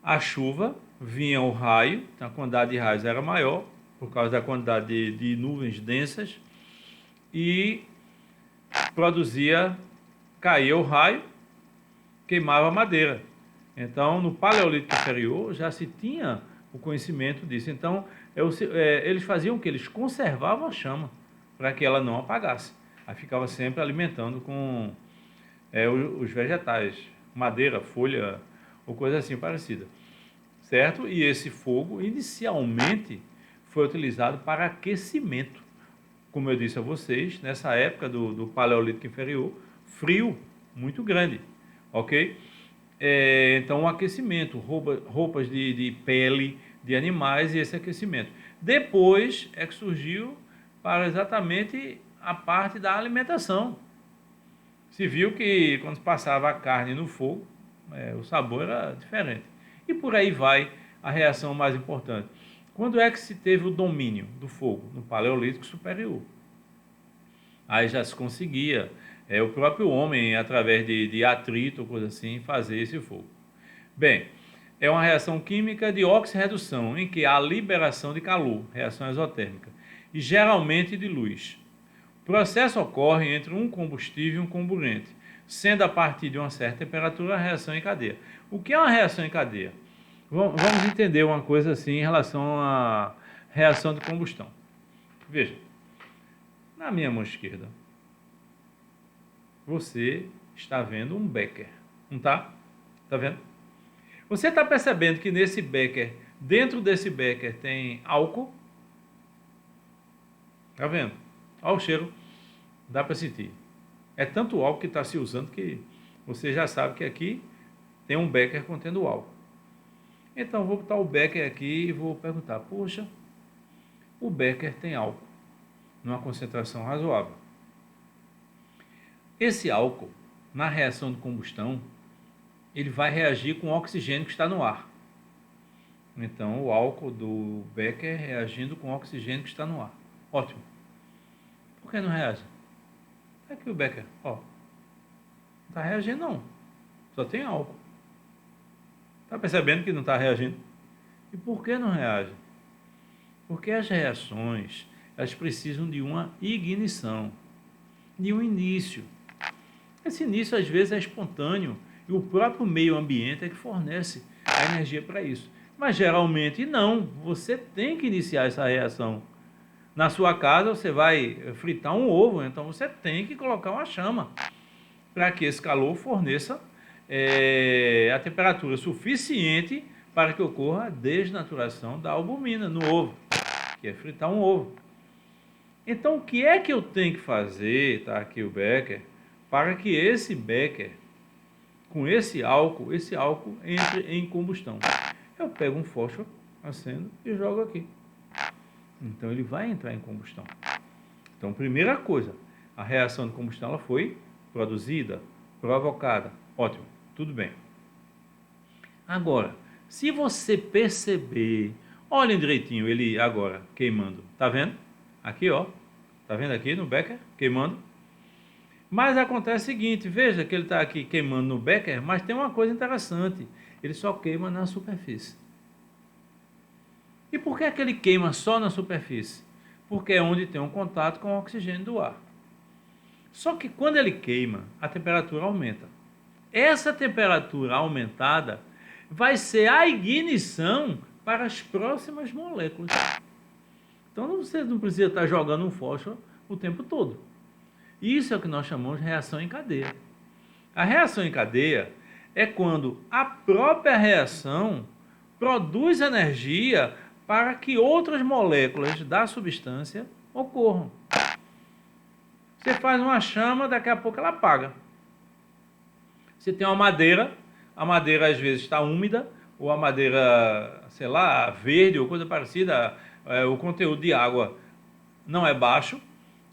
A chuva, vinha o raio, a quantidade de raios era maior, por causa da quantidade de nuvens densas, e caía o raio, queimava a madeira. Então, no Paleolítico Inferior já se tinha o conhecimento disso. Então, eles faziam o que? Eles conservavam a chama para que ela não apagasse. Aí ficava sempre alimentando com os vegetais, madeira, folha ou coisa assim parecida, certo? E esse fogo inicialmente foi utilizado para aquecimento. Como eu disse a vocês, nessa época do Paleolítico Inferior, frio muito grande, ok? Então, o aquecimento, roupas de pele de animais e esse aquecimento. Depois é que surgiu para exatamente a parte da alimentação. Se viu que quando passava a carne no fogo, o sabor era diferente. E por aí vai a reação mais importante. Quando é que se teve o domínio do fogo? No Paleolítico Superior. Aí já se conseguia, o próprio homem, através de atrito ou coisa assim, fazer esse fogo. Bem, é uma reação química de oxirredução, em que há liberação de calor, reação exotérmica, e geralmente de luz. O processo ocorre entre um combustível e um comburente, sendo a partir de uma certa temperatura a reação em cadeia. O que é uma reação em cadeia? Vamos entender uma coisa assim em relação à reação de combustão. Veja, na minha mão esquerda, você está vendo um becker, não está? Está vendo? Você está percebendo que nesse becker, dentro desse becker tem álcool? Está vendo? Olha o cheiro, dá para sentir. É tanto álcool que está se usando que você já sabe que aqui tem um becker contendo álcool. Então, vou botar o becker aqui e vou perguntar, poxa, o becker tem álcool numa concentração razoável. Esse álcool, na reação de combustão, ele vai reagir com o oxigênio que está no ar. Então, o álcool do becker reagindo com o oxigênio que está no ar. Ótimo. Por que não reage? Aqui o becker, ó. Não está reagindo não. Só tem álcool. Está percebendo que não está reagindo? E por que não reage? Porque as reações, elas precisam de uma ignição, de um início. Esse início, às vezes, é espontâneo e o próprio meio ambiente é que fornece a energia para isso. Mas, geralmente, não. Você tem que iniciar essa reação. Na sua casa, você vai fritar um ovo, então você tem que colocar uma chama para que esse calor forneça a temperatura suficiente para que ocorra a desnaturação da albumina no ovo, que é fritar um ovo. Então, o que é que eu tenho que fazer, tá aqui o becker, para que esse becker, com esse álcool entre em combustão? Eu pego um fósforo, acendo e jogo aqui. Então, ele vai entrar em combustão. Então, primeira coisa, a reação de combustão ela foi produzida, provocada. Ótimo, tudo bem. Agora, se você perceber, olhem direitinho ele agora queimando, tá vendo? Aqui, ó, tá vendo aqui no becker queimando? Mas acontece o seguinte, veja que ele está aqui queimando no becker, mas tem uma coisa interessante, ele só queima na superfície. E por que é que ele queima só na superfície? Porque é onde tem um contato com o oxigênio do ar. Só que quando ele queima, a temperatura aumenta. Essa temperatura aumentada vai ser a ignição para as próximas moléculas. Então você não precisa estar jogando um fósforo o tempo todo. Isso é o que nós chamamos de reação em cadeia. A reação em cadeia é quando a própria reação produz energia para que outras moléculas da substância ocorram. Você faz uma chama, daqui a pouco ela apaga. Você tem uma madeira, a madeira às vezes está úmida, ou a madeira, sei lá, verde ou coisa parecida, o conteúdo de água não é baixo,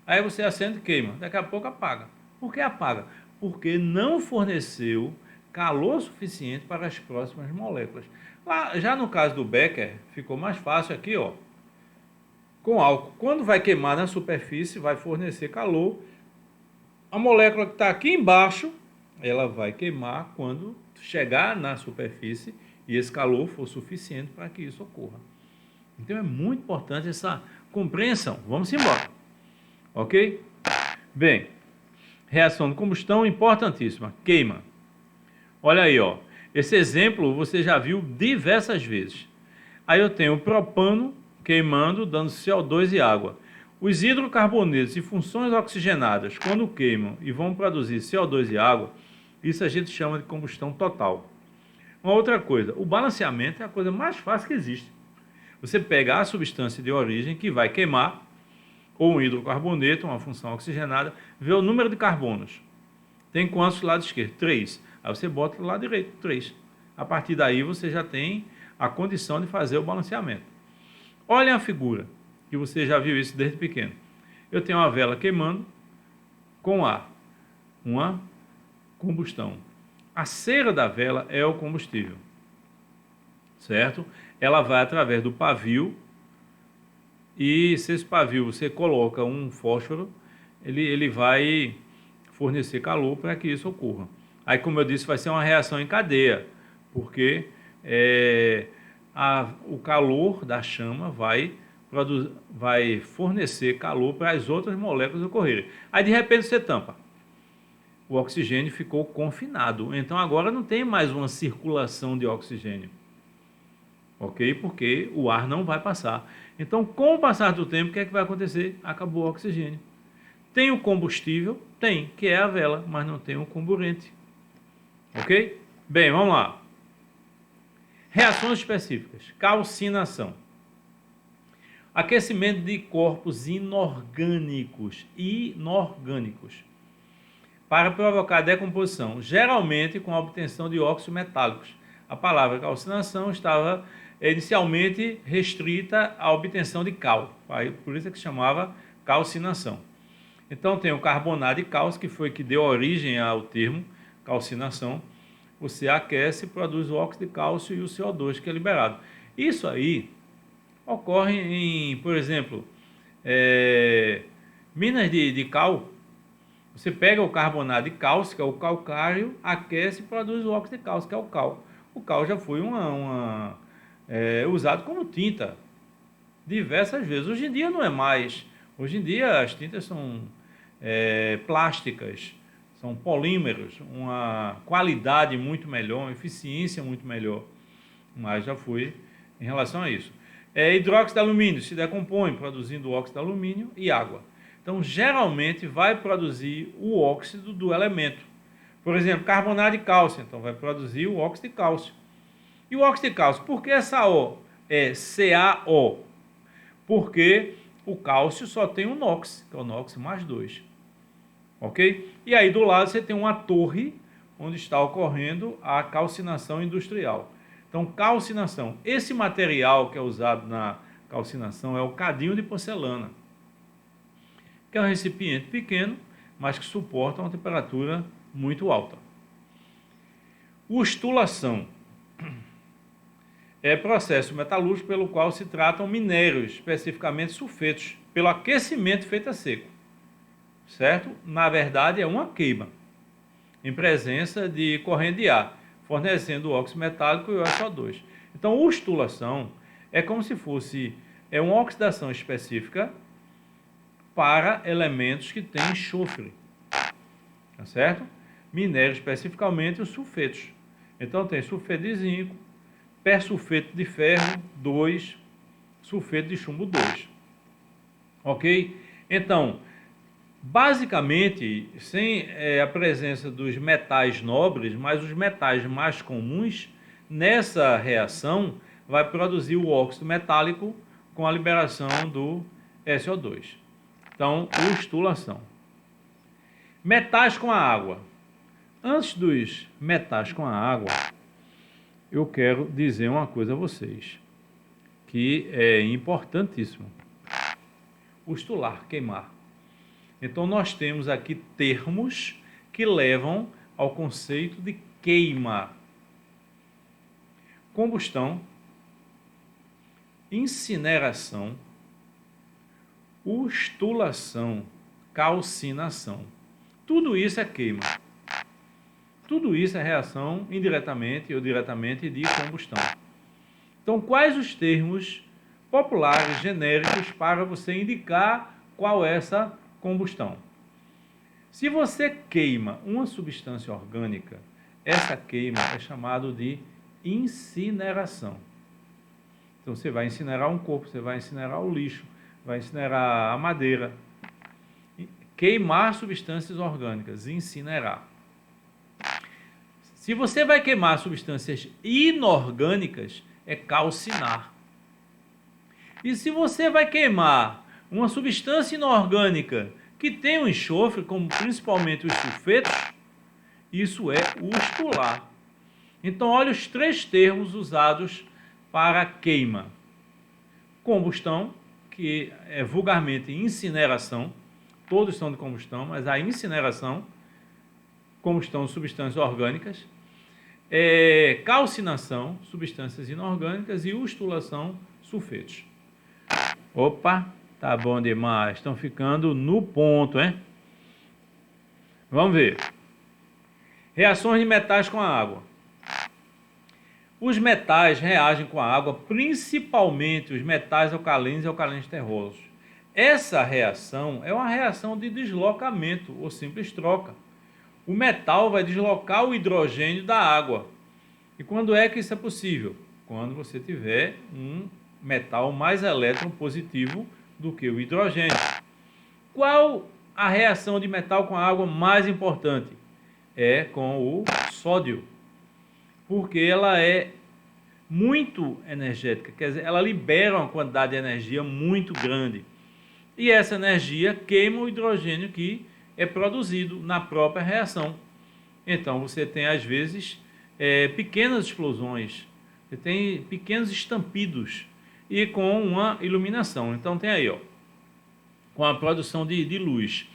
aí você acende e queima, daqui a pouco apaga. Por que apaga? Porque não forneceu calor suficiente para as próximas moléculas. Lá, já no caso do becker, ficou mais fácil aqui, ó, com álcool. Quando vai queimar na superfície, vai fornecer calor. A molécula que está aqui embaixo, ela vai queimar quando chegar na superfície e esse calor for suficiente para que isso ocorra. Então é muito importante essa compreensão. Vamos embora. Ok? Bem, reação de combustão importantíssima. Queima. Olha aí, ó. Esse exemplo você já viu diversas vezes. Aí eu tenho o propano queimando, dando CO2 e água. Os hidrocarbonetos e funções oxigenadas, quando queimam e vão produzir CO2 e água, Isso a gente chama de combustão total. Uma outra coisa, o balanceamento é a coisa mais fácil que existe. Você pega a substância de origem que vai queimar, ou um hidrocarboneto, uma função oxigenada, vê o número de carbonos. Tem quantos do lado esquerdo? 3. Aí você bota do lado direito, 3. A partir daí você já tem a condição de fazer o balanceamento. Olhem a figura, que você já viu isso desde pequeno. Eu tenho uma vela queimando com ar, uma combustão. A cera da vela é o combustível, certo? Ela vai através do pavio e se esse pavio você coloca um fósforo, ele vai fornecer calor para que isso ocorra. Aí, como eu disse, vai ser uma reação em cadeia, porque o calor da chama vai fornecer calor para as outras moléculas ocorrerem. Aí, de repente, você tampa. O oxigênio ficou confinado. Então, agora não tem mais uma circulação de oxigênio. Ok? Porque o ar não vai passar. Então, com o passar do tempo, o que é que vai acontecer? Acabou o oxigênio. Tem o combustível? Tem, que é a vela, mas não tem o comburente. Ok? Bem, vamos lá. Reações específicas. Calcinação. Aquecimento de corpos inorgânicos. Para provocar decomposição, geralmente com a obtenção de óxidos metálicos. A palavra calcinação estava inicialmente restrita à obtenção de cal, por isso é que se chamava calcinação. Então tem o carbonato de cálcio, que foi que deu origem ao termo calcinação. Você aquece e produz o óxido de cálcio e o CO2 que é liberado. Isso aí ocorre em, por exemplo, minas de cal. Você pega o carbonato de cálcio, que é o calcário, aquece e produz o óxido de cálcio, que é o cal. O cal já foi usado como tinta diversas vezes. Hoje em dia não é mais. Hoje em dia as tintas são plásticas, são polímeros, uma qualidade muito melhor, uma eficiência muito melhor. Mas já foi em relação a isso. Hidróxido de alumínio se decompõe, produzindo óxido de alumínio e água. Então, geralmente, vai produzir o óxido do elemento. Por exemplo, carbonato de cálcio, então vai produzir o óxido de cálcio. E o óxido de cálcio, por que essa O? É CaO. Porque o cálcio só tem um NOx, que é o NOx mais 2. Ok? E aí do lado você tem uma torre, onde está ocorrendo a calcinação industrial. Então, calcinação. Esse material que é usado na calcinação é o cadinho de porcelana, que é um recipiente pequeno, mas que suporta uma temperatura muito alta. Ustulação é processo metalúrgico pelo qual se tratam minérios, especificamente sulfetos, pelo aquecimento feito a seco. Certo? Na verdade, é uma queima, em presença de corrente de ar, fornecendo o óxido metálico e o SO2. Então, ustulação é como se fosse uma oxidação específica para elementos que têm enxofre, tá certo? Minério, especificamente os sulfetos. Então tem sulfeto de zinco, persulfeto de ferro 2, sulfeto de chumbo 2. Ok? Então, basicamente, sem a presença dos metais nobres, mas os metais mais comuns, nessa reação vai produzir o óxido metálico com a liberação do SO2. Então, ustulação. Metais com a água. Antes dos metais com a água, eu quero dizer uma coisa a vocês, que é importantíssimo. Ustular, queimar. Então, nós temos aqui termos que levam ao conceito de queima. Combustão, incineração, ustulação, calcinação. Tudo isso é queima. Tudo isso é reação indiretamente ou diretamente de combustão. Então, quais os termos populares, genéricos, para você indicar qual é essa combustão? Se você queima uma substância orgânica, essa queima é chamada de incineração. Então, você vai incinerar um corpo, você vai incinerar o lixo, vai incinerar a madeira. Queimar substâncias orgânicas, incinerar. Se você vai queimar substâncias inorgânicas, é calcinar. E se você vai queimar uma substância inorgânica que tem um enxofre, como principalmente os sulfetos, isso é ustular. Então, olha os 3 termos usados para queima. Combustão, que é vulgarmente incineração, todos são de combustão, mas a incineração, combustão de substâncias orgânicas, calcinação, substâncias inorgânicas, e ustulação, sulfetos. Opa, tá bom demais, estão ficando no ponto, hein? Vamos ver. Reações de metais com a água. Os metais reagem com a água, principalmente os metais alcalinos e alcalinos terrosos. Essa reação é uma reação de deslocamento ou simples troca. O metal vai deslocar o hidrogênio da água. E quando é que isso é possível? Quando você tiver um metal mais eletronpositivo do que o hidrogênio. Qual a reação de metal com a água mais importante? É com o sódio. Porque ela é muito energética, quer dizer, ela libera uma quantidade de energia muito grande. E essa energia queima o hidrogênio que é produzido na própria reação. Então você tem às vezes pequenas explosões, você tem pequenos estampidos e com uma iluminação. Então tem aí, ó, com a produção de luz.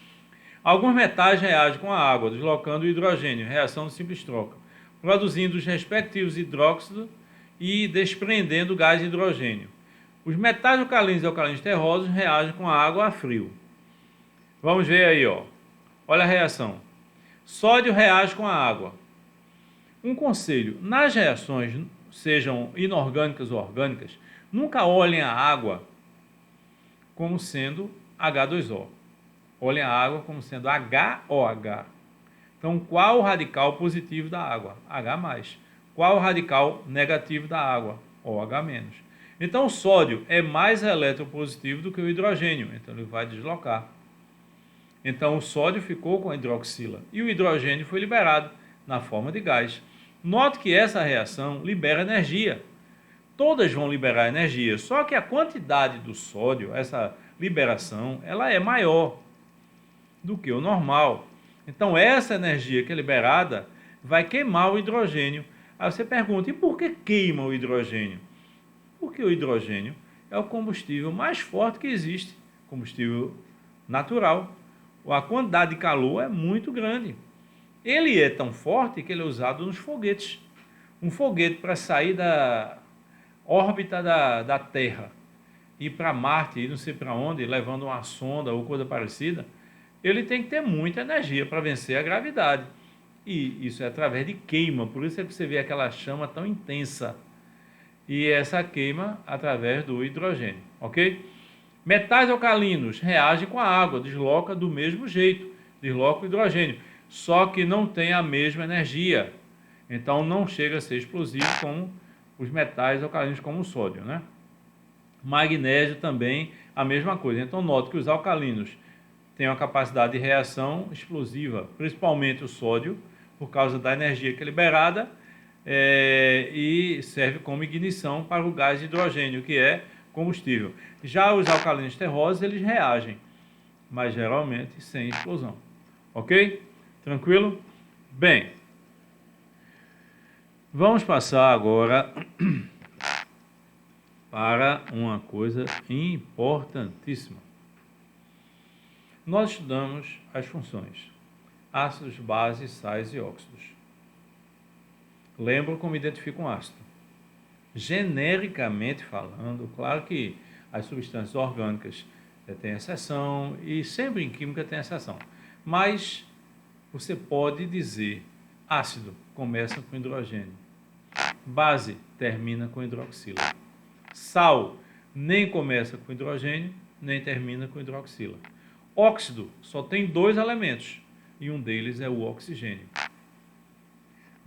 Alguns metais reagem com a água, deslocando o hidrogênio, reação de simples troca, produzindo os respectivos hidróxidos e desprendendo o gás de hidrogênio. Os metais alcalinos e alcalinos terrosos reagem com a água a frio. Vamos ver aí, ó. Olha a reação. Sódio reage com a água. Um conselho: nas reações, sejam inorgânicas ou orgânicas, nunca olhem a água como sendo H2O. Olhem a água como sendo HOH. Então, qual o radical positivo da água? H+. Qual o radical negativo da água? OH-. Então, o sódio é mais eletropositivo do que o hidrogênio, então ele vai deslocar. Então, o sódio ficou com a hidroxila e o hidrogênio foi liberado na forma de gás. Note que essa reação libera energia. Todas vão liberar energia, só que a quantidade do sódio, essa liberação, ela é maior do que o normal. Então, essa energia que é liberada vai queimar o hidrogênio. Aí você pergunta, e por que queima o hidrogênio? Porque o hidrogênio é o combustível mais forte que existe, combustível natural. A quantidade de calor é muito grande. Ele é tão forte que ele é usado nos foguetes. Um foguete, para sair da órbita da Terra, ir para Marte, ir não sei para onde, levando uma sonda ou coisa parecida, ele tem que ter muita energia para vencer a gravidade. E isso é através de queima, por isso é que você vê aquela chama tão intensa. E essa queima através do hidrogênio, ok? Metais alcalinos reagem com a água, desloca do mesmo jeito, desloca o hidrogênio, só que não tem a mesma energia. Então não chega a ser explosivo como os metais alcalinos, como o sódio, né? Magnésio também, a mesma coisa. Então note que os alcalinos têm uma capacidade de reação explosiva, principalmente o sódio, por causa da energia que é liberada, e serve como ignição para o gás de hidrogênio, que é combustível. Já os alcalinos terrosos, eles reagem, mas geralmente sem explosão. Ok? Tranquilo? Bem, vamos passar agora para uma coisa importantíssima. Nós estudamos as funções ácidos, bases, sais e óxidos. Lembro como identifica um ácido. Genericamente falando, claro que as substâncias orgânicas têm exceção e sempre em química tem exceção, mas você pode dizer ácido começa com hidrogênio, base termina com hidroxila, sal nem começa com hidrogênio nem termina com hidroxila, óxido só tem 2 elementos e um deles é o oxigênio.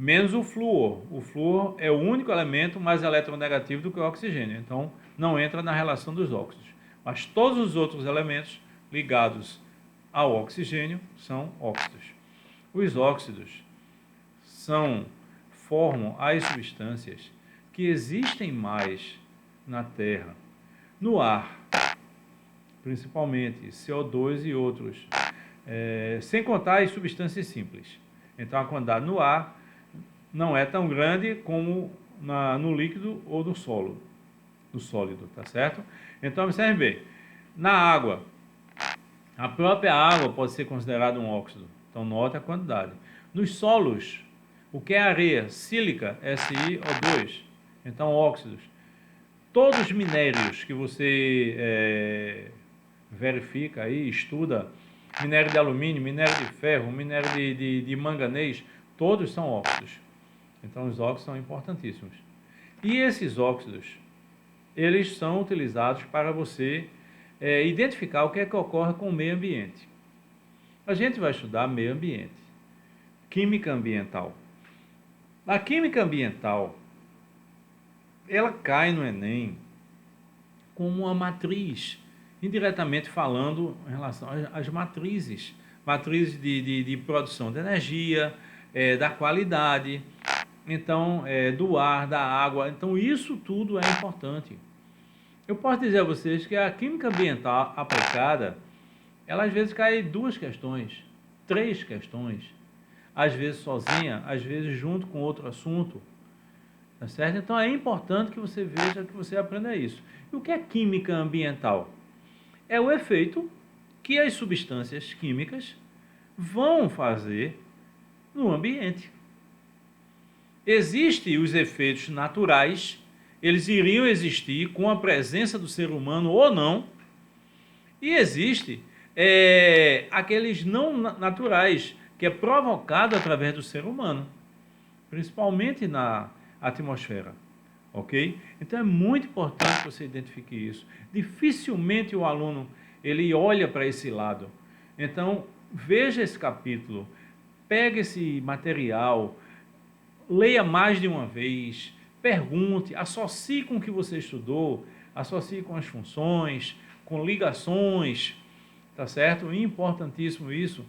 Menos o flúor. O flúor é o único elemento mais eletronegativo do que o oxigênio, então não entra na relação dos óxidos. Mas todos os outros elementos ligados ao oxigênio são óxidos. Os óxidos são formam as substâncias que existem mais na Terra, no ar, principalmente CO2 e outros, sem contar as substâncias simples. Então a quantidade no ar não é tão grande como no líquido ou no sólido, tá certo? Então observe bem, na água, a própria água pode ser considerada um óxido, então note a quantidade. Nos solos, o que é areia? Sílica, SiO2, então óxidos. Todos os minérios que você verifica aí, estuda, minério de alumínio, minério de ferro, minério de manganês, todos são óxidos. Então os óxidos são importantíssimos. E esses óxidos, eles são utilizados para você identificar o que é que ocorre com o meio ambiente. A gente vai estudar meio ambiente, química ambiental. A química ambiental, ela cai no Enem como uma matriz, indiretamente falando em relação às matrizes de produção de energia, da qualidade, então do ar, da água. Então isso tudo é importante. Eu posso dizer a vocês que a química ambiental aplicada, ela às vezes cai em 2 questões, 3 questões, às vezes sozinha, às vezes junto com outro assunto, tá certo? Então é importante que você veja, que você aprenda isso. E o que é química ambiental? É o efeito que as substâncias químicas vão fazer no ambiente. Existem os efeitos naturais, eles iriam existir com a presença do ser humano ou não, e existe aqueles não naturais, que é provocado através do ser humano, principalmente na atmosfera, ok? Então é muito importante que você identifique isso. Dificilmente o aluno ele olha para esse lado. Então veja esse capítulo, pegue esse material, leia mais de uma vez, pergunte, associe com o que você estudou, associe com as funções, com ligações, tá certo? Importantíssimo isso,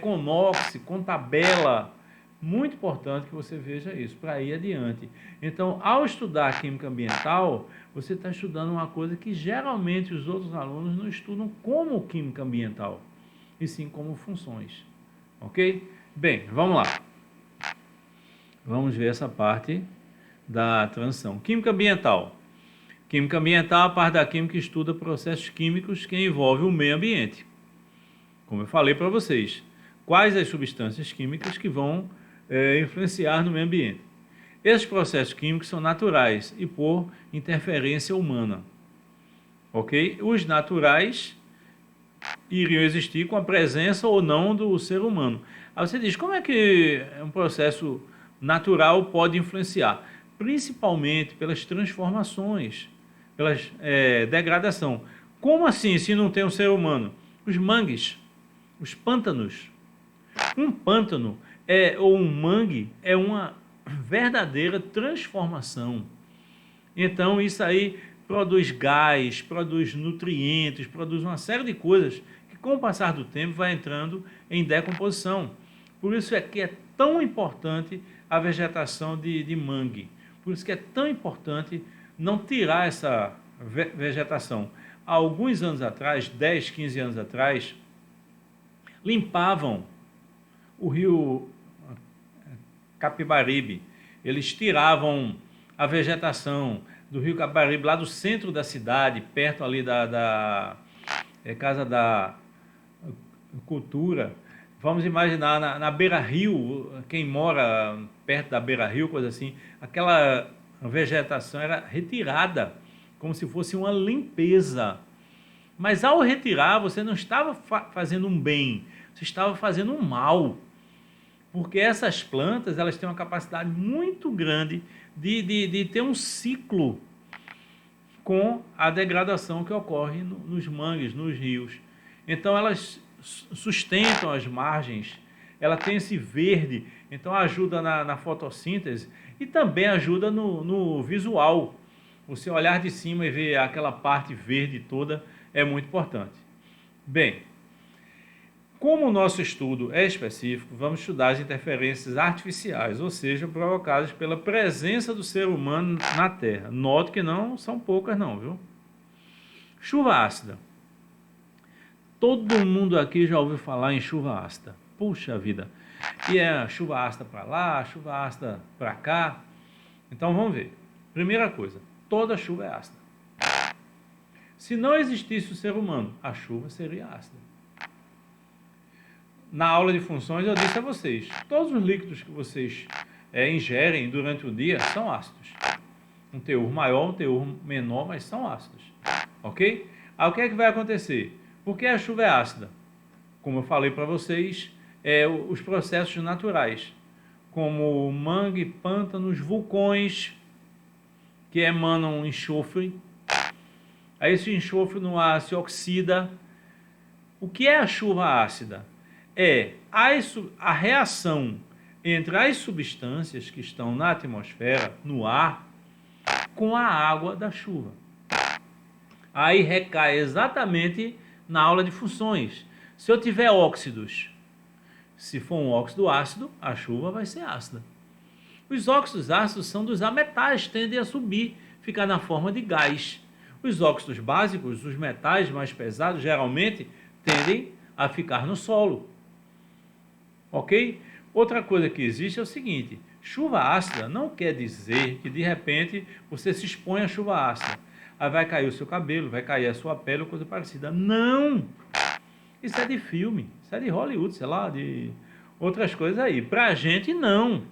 com NOx, com tabela, muito importante que você veja isso, para ir adiante. Então, ao estudar química ambiental, você está estudando uma coisa que geralmente os outros alunos não estudam como química ambiental, e sim como funções, ok? Bem, vamos lá. Vamos ver essa parte da transição. Química ambiental. Química ambiental é a parte da química que estuda processos químicos que envolvem o meio ambiente. Como eu falei para vocês, quais as substâncias químicas que vão influenciar no meio ambiente. Esses processos químicos são naturais e por interferência humana. Ok? Os naturais iriam existir com a presença ou não do ser humano. Aí você diz, como é que um processo natural pode influenciar? Principalmente pelas transformações, pela degradação. Como assim, se não tem um ser humano? Os mangues, os pântanos. Um pântano ou um mangue é uma verdadeira transformação. Então isso aí produz gás, produz nutrientes, produz uma série de coisas que com o passar do tempo vai entrando em decomposição. Por isso é que é tão importante a vegetação de mangue. Por isso que é tão importante não tirar essa vegetação. Há alguns anos atrás, 10, 15 anos atrás, limpavam o rio Capibaribe. Eles tiravam a vegetação do rio Capibaribe, lá do centro da cidade, perto ali da Casa da Cultura. Vamos imaginar na beira-rio, quem mora perto da beira-rio, coisa assim, aquela vegetação era retirada, como se fosse uma limpeza. Mas ao retirar, você não estava fazendo um bem, você estava fazendo um mal. Porque essas plantas, elas têm uma capacidade muito grande de ter um ciclo com a degradação que ocorre nos mangues, nos rios. Então elas sustentam as margens, ela tem esse verde, então ajuda na fotossíntese e também ajuda no visual. Você olhar de cima e ver aquela parte verde toda é muito importante. Bem, Como o nosso estudo é específico, vamos estudar as interferências artificiais, ou seja, provocadas pela presença do ser humano na Terra. Note que não são poucas não, viu? Chuva ácida. Todo mundo aqui já ouviu falar em chuva ácida. Puxa vida. E é chuva ácida para lá, chuva ácida para cá. Então vamos ver. Primeira coisa, toda chuva é ácida. Se não existisse o ser humano, a chuva seria ácida. Na aula de funções eu disse a vocês, todos os líquidos que vocês ingerem durante o dia são ácidos. Um teor maior, um teor menor, mas são ácidos. Ok? Aí o que é que vai acontecer? Por que a chuva é ácida? Como eu falei para vocês, os processos naturais, como mangue, pântanos, vulcões, que emanam enxofre. Aí esse enxofre no ar se oxida. O que é a chuva ácida? É a reação entre as substâncias que estão na atmosfera, no ar, com a água da chuva. Aí recai exatamente na aula de funções. Se eu tiver óxidos, se for um óxido ácido, a chuva vai ser ácida. Os óxidos ácidos são dos ametais, tendem a subir, ficar na forma de gás. Os óxidos básicos, os metais mais pesados, geralmente tendem a ficar no solo. Ok? Outra coisa que existe é o seguinte, chuva ácida não quer dizer que de repente você se expõe à chuva ácida. Aí vai cair o seu cabelo, vai cair a sua pele ou coisa parecida. Não! Isso é de filme, isso é de Hollywood, sei lá, de outras coisas aí. Pra gente, não.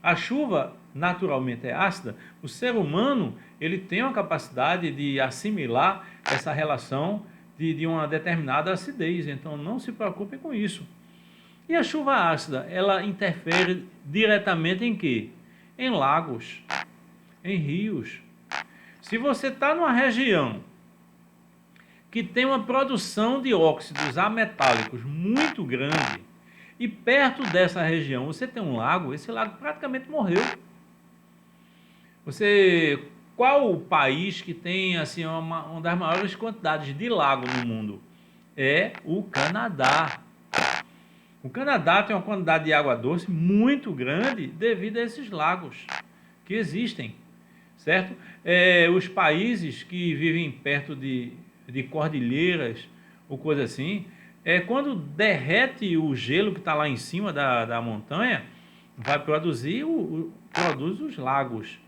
A chuva naturalmente é ácida. O ser humano, ele tem uma capacidade de assimilar essa relação de uma determinada acidez. Então, não se preocupem com isso. E a chuva ácida, ela interfere diretamente em quê? Em lagos, em rios. Se você está numa região que tem uma produção de óxidos ametálicos muito grande e perto dessa região você tem um lago, esse lago praticamente morreu. Qual o país que tem assim, uma das maiores quantidades de lago no mundo? É o Canadá. O Canadá tem uma quantidade de água doce muito grande devido a esses lagos que existem, certo? Os países que vivem perto de cordilheiras ou coisa assim, quando derrete o gelo que está lá em cima da montanha, vai produzir produz os lagos.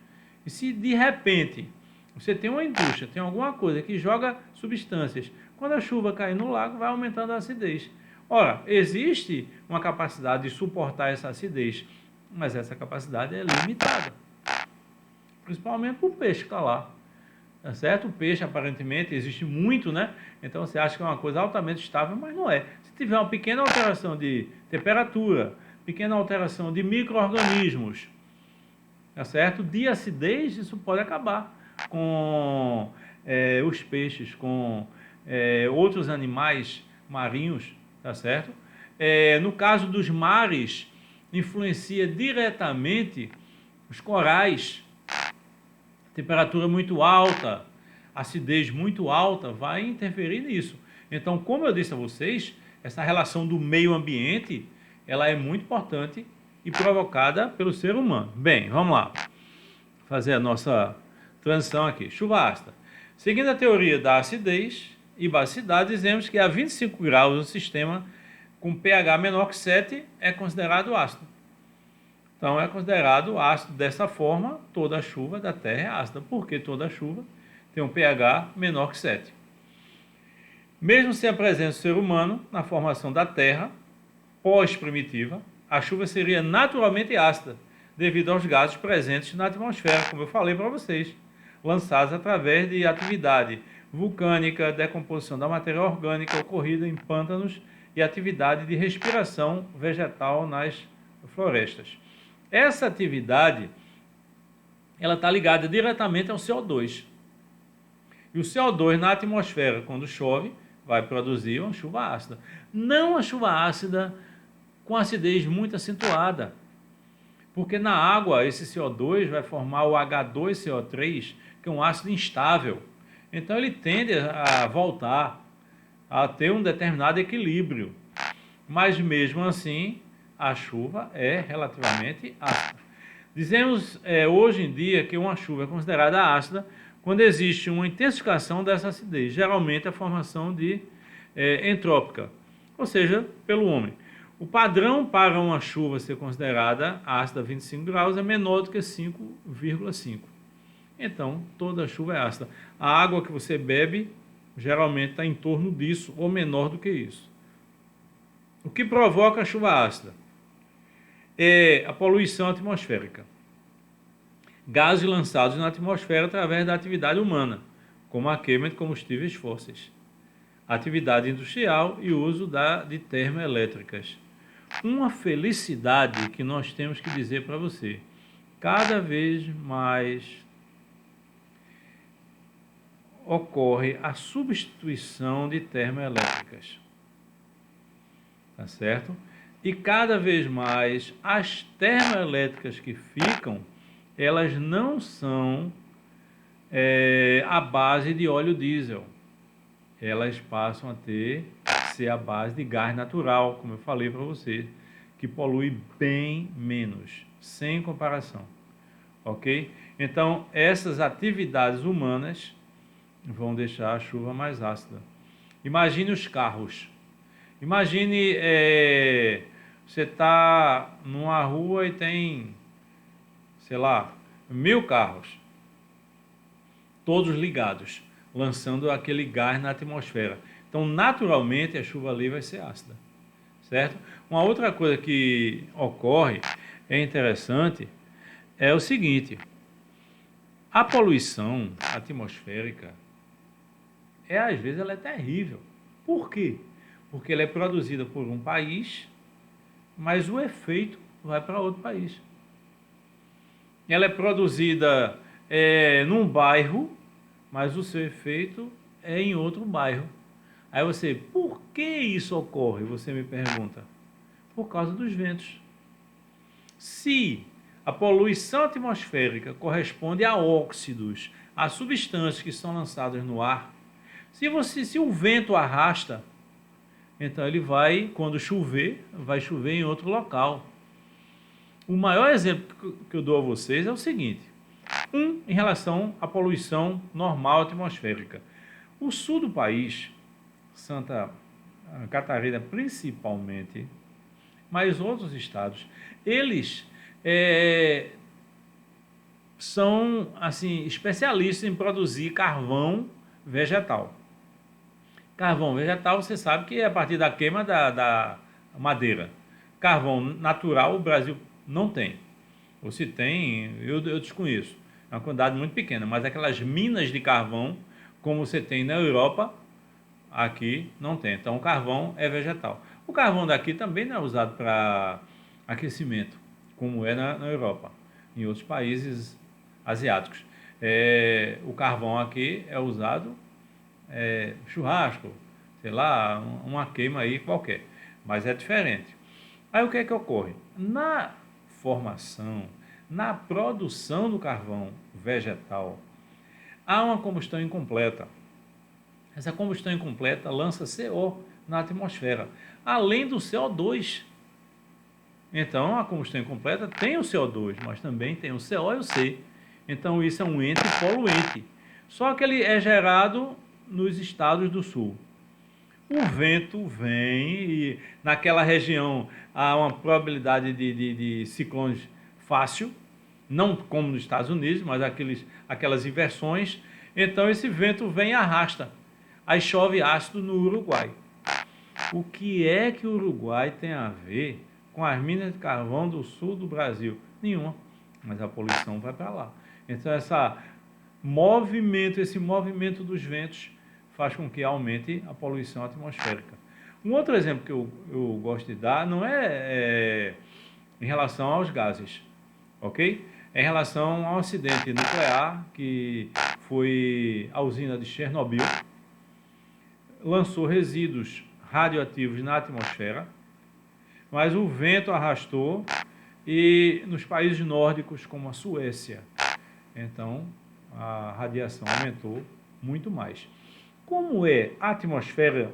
E se de repente você tem uma indústria, tem alguma coisa que joga substâncias, quando a chuva cair no lago, vai aumentando a acidez. Ora, existe uma capacidade de suportar essa acidez, mas essa capacidade é limitada. Principalmente para o peixe que está lá. Tá certo? O peixe, aparentemente, existe muito, né? Então você acha que é uma coisa altamente estável, mas não é. Se tiver uma pequena alteração de temperatura, pequena alteração de micro-organismos, tá certo? De acidez, isso pode acabar com os peixes, com outros animais marinhos, tá certo? No caso dos mares, influencia diretamente os corais. Temperatura muito alta, acidez muito alta, vai interferir nisso. Então, como eu disse a vocês, essa relação do meio ambiente, ela é muito importante e provocada pelo ser humano. Bem, vamos lá. Fazer a nossa transição aqui. Chuva ácida. Seguindo a teoria da acidez e basicidade, dizemos que a 25 graus o sistema com pH menor que 7 é considerado ácido. Então é considerado ácido dessa forma, toda a chuva da Terra é ácida, porque toda a chuva tem um pH menor que 7. Mesmo sem a presença do ser humano na formação da Terra, pós-primitiva, a chuva seria naturalmente ácida, devido aos gases presentes na atmosfera, como eu falei para vocês, lançados através de atividade vulcânica, decomposição da matéria orgânica ocorrida em pântanos e atividade de respiração vegetal nas florestas. Essa atividade, ela está ligada diretamente ao CO2. E o CO2 na atmosfera, quando chove, vai produzir uma chuva ácida. Não a chuva ácida com acidez muito acentuada. Porque na água, esse CO2 vai formar o H2CO3, que é um ácido instável. Então ele tende a voltar a ter um determinado equilíbrio. mas mesmo assim a chuva é relativamente ácida. Dizemos hoje em dia que uma chuva é considerada ácida quando existe uma intensificação dessa acidez, geralmente a formação de entrópica, ou seja, pelo homem. O padrão para uma chuva ser considerada ácida a 25 graus é menor do que 5,5. Então, toda chuva é ácida. A água que você bebe geralmente está em torno disso ou menor do que isso. O que provoca a chuva ácida é a poluição atmosférica. Gases lançados na atmosfera através da atividade humana, como a queima de combustíveis fósseis, atividade industrial e uso de termoelétricas. Uma felicidade que nós temos que dizer para você. Cada vez mais ocorre a substituição de termoelétricas. Tá certo? E cada vez mais as termoelétricas que ficam, elas não são à base de óleo diesel. Elas passam a ser à base de gás natural, como eu falei para você, que polui bem menos, sem comparação. Ok? Então, essas atividades humanas vão deixar a chuva mais ácida. Imagine os carros. Imagine, você está numa rua e tem, sei lá, 1000 carros, todos ligados, lançando aquele gás na atmosfera. Então, naturalmente, a chuva ali vai ser ácida, certo? Uma outra coisa que ocorre, é interessante, é o seguinte: a poluição atmosférica, às vezes, ela é terrível. Por quê? Porque ela é produzida por um país, mas o efeito vai para outro país. Ela é produzida num bairro, mas o seu efeito é em outro bairro. Aí você, por que isso ocorre? Você me pergunta. Por causa dos ventos. Se a poluição atmosférica corresponde a óxidos, a substâncias que são lançadas no ar, se o vento arrasta, então ele vai, quando chover, vai chover em outro local. O maior exemplo que eu dou a vocês é o seguinte: em relação à poluição normal atmosférica. O sul do país, Santa Catarina principalmente, mas outros estados, eles são assim especialistas em produzir carvão vegetal. Carvão vegetal, você sabe que é a partir da queima da madeira. Carvão natural, o Brasil não tem. Ou se tem, eu desconheço. É uma quantidade muito pequena, mas aquelas minas de carvão, como você tem na Europa, aqui não tem. Então, o carvão é vegetal. O carvão daqui também não é usado para aquecimento, como é na Europa, em outros países asiáticos. O carvão aqui é usado churrasco, sei lá, uma queima aí qualquer, mas é diferente. Aí o que é que ocorre? Na formação, na produção do carvão vegetal, há uma combustão incompleta. Essa combustão incompleta lança CO na atmosfera, além do CO2. Então, a combustão incompleta tem o CO2, mas também tem o CO e o C. Então, isso é um ente poluente. Só que ele é gerado nos estados do sul. O vento vem e naquela região há uma probabilidade de ciclones fácil, não como nos Estados Unidos, mas aquelas inversões. Então esse vento vem e arrasta. Aí chove ácido no Uruguai. O que é que o Uruguai tem a ver com as minas de carvão do sul do Brasil? Nenhuma, mas a poluição vai para lá. Então esse movimento dos ventos faz com que aumente a poluição atmosférica. Um outro exemplo que eu gosto de dar não é em relação aos gases, ok? É em relação ao acidente nuclear, que foi a usina de Chernobyl, lançou resíduos radioativos na atmosfera, mas o vento arrastou e nos países nórdicos, como a Suécia, então a radiação aumentou muito mais. Como é a atmosférica,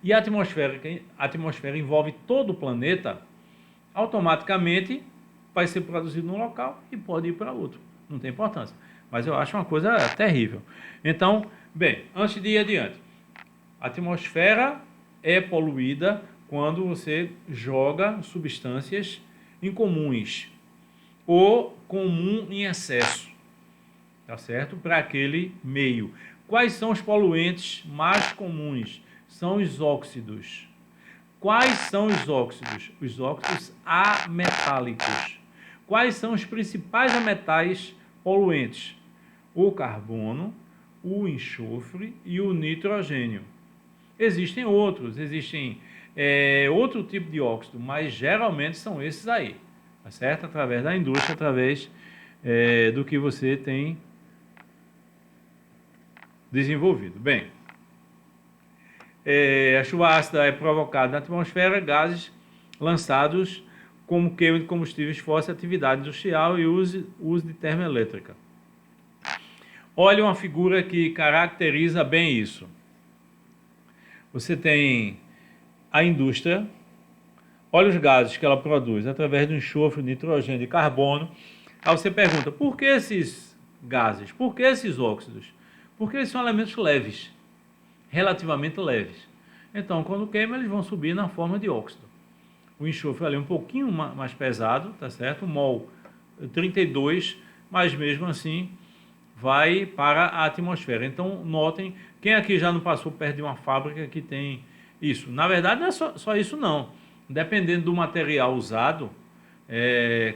e a atmosfera envolve todo o planeta, automaticamente vai ser produzido num local e pode ir para outro. Não tem importância. Mas eu acho uma coisa terrível. Então, bem, antes de ir adiante, a atmosfera é poluída quando você joga substâncias incomuns ou comum em excesso, tá certo? Para aquele meio. Quais são os poluentes mais comuns? São os óxidos. Quais são os óxidos? Os óxidos ametálicos. Quais são os principais ametais poluentes? O carbono, o enxofre e o nitrogênio. Existem outros, outro tipo de óxido, mas geralmente são esses aí, tá certo? Através da indústria, através do que você tem desenvolvido. Bem, a chuva ácida é provocada na atmosfera, gases lançados como queima de combustíveis fósseis, atividade industrial e uso de termoelétrica. Olha uma figura que caracteriza bem isso. Você tem a indústria, olha os gases que ela produz através do enxofre, nitrogênio e carbono. Aí você pergunta, por que esses gases? Por que esses óxidos? Porque eles são elementos leves, relativamente leves. Então, quando queima, eles vão subir na forma de óxido. O enxofre ali é um pouquinho mais pesado, tá certo? O mol 32, mas mesmo assim vai para a atmosfera. Então, notem, quem aqui já não passou perto de uma fábrica que tem isso? Na verdade, não é só isso não. Dependendo do material usado,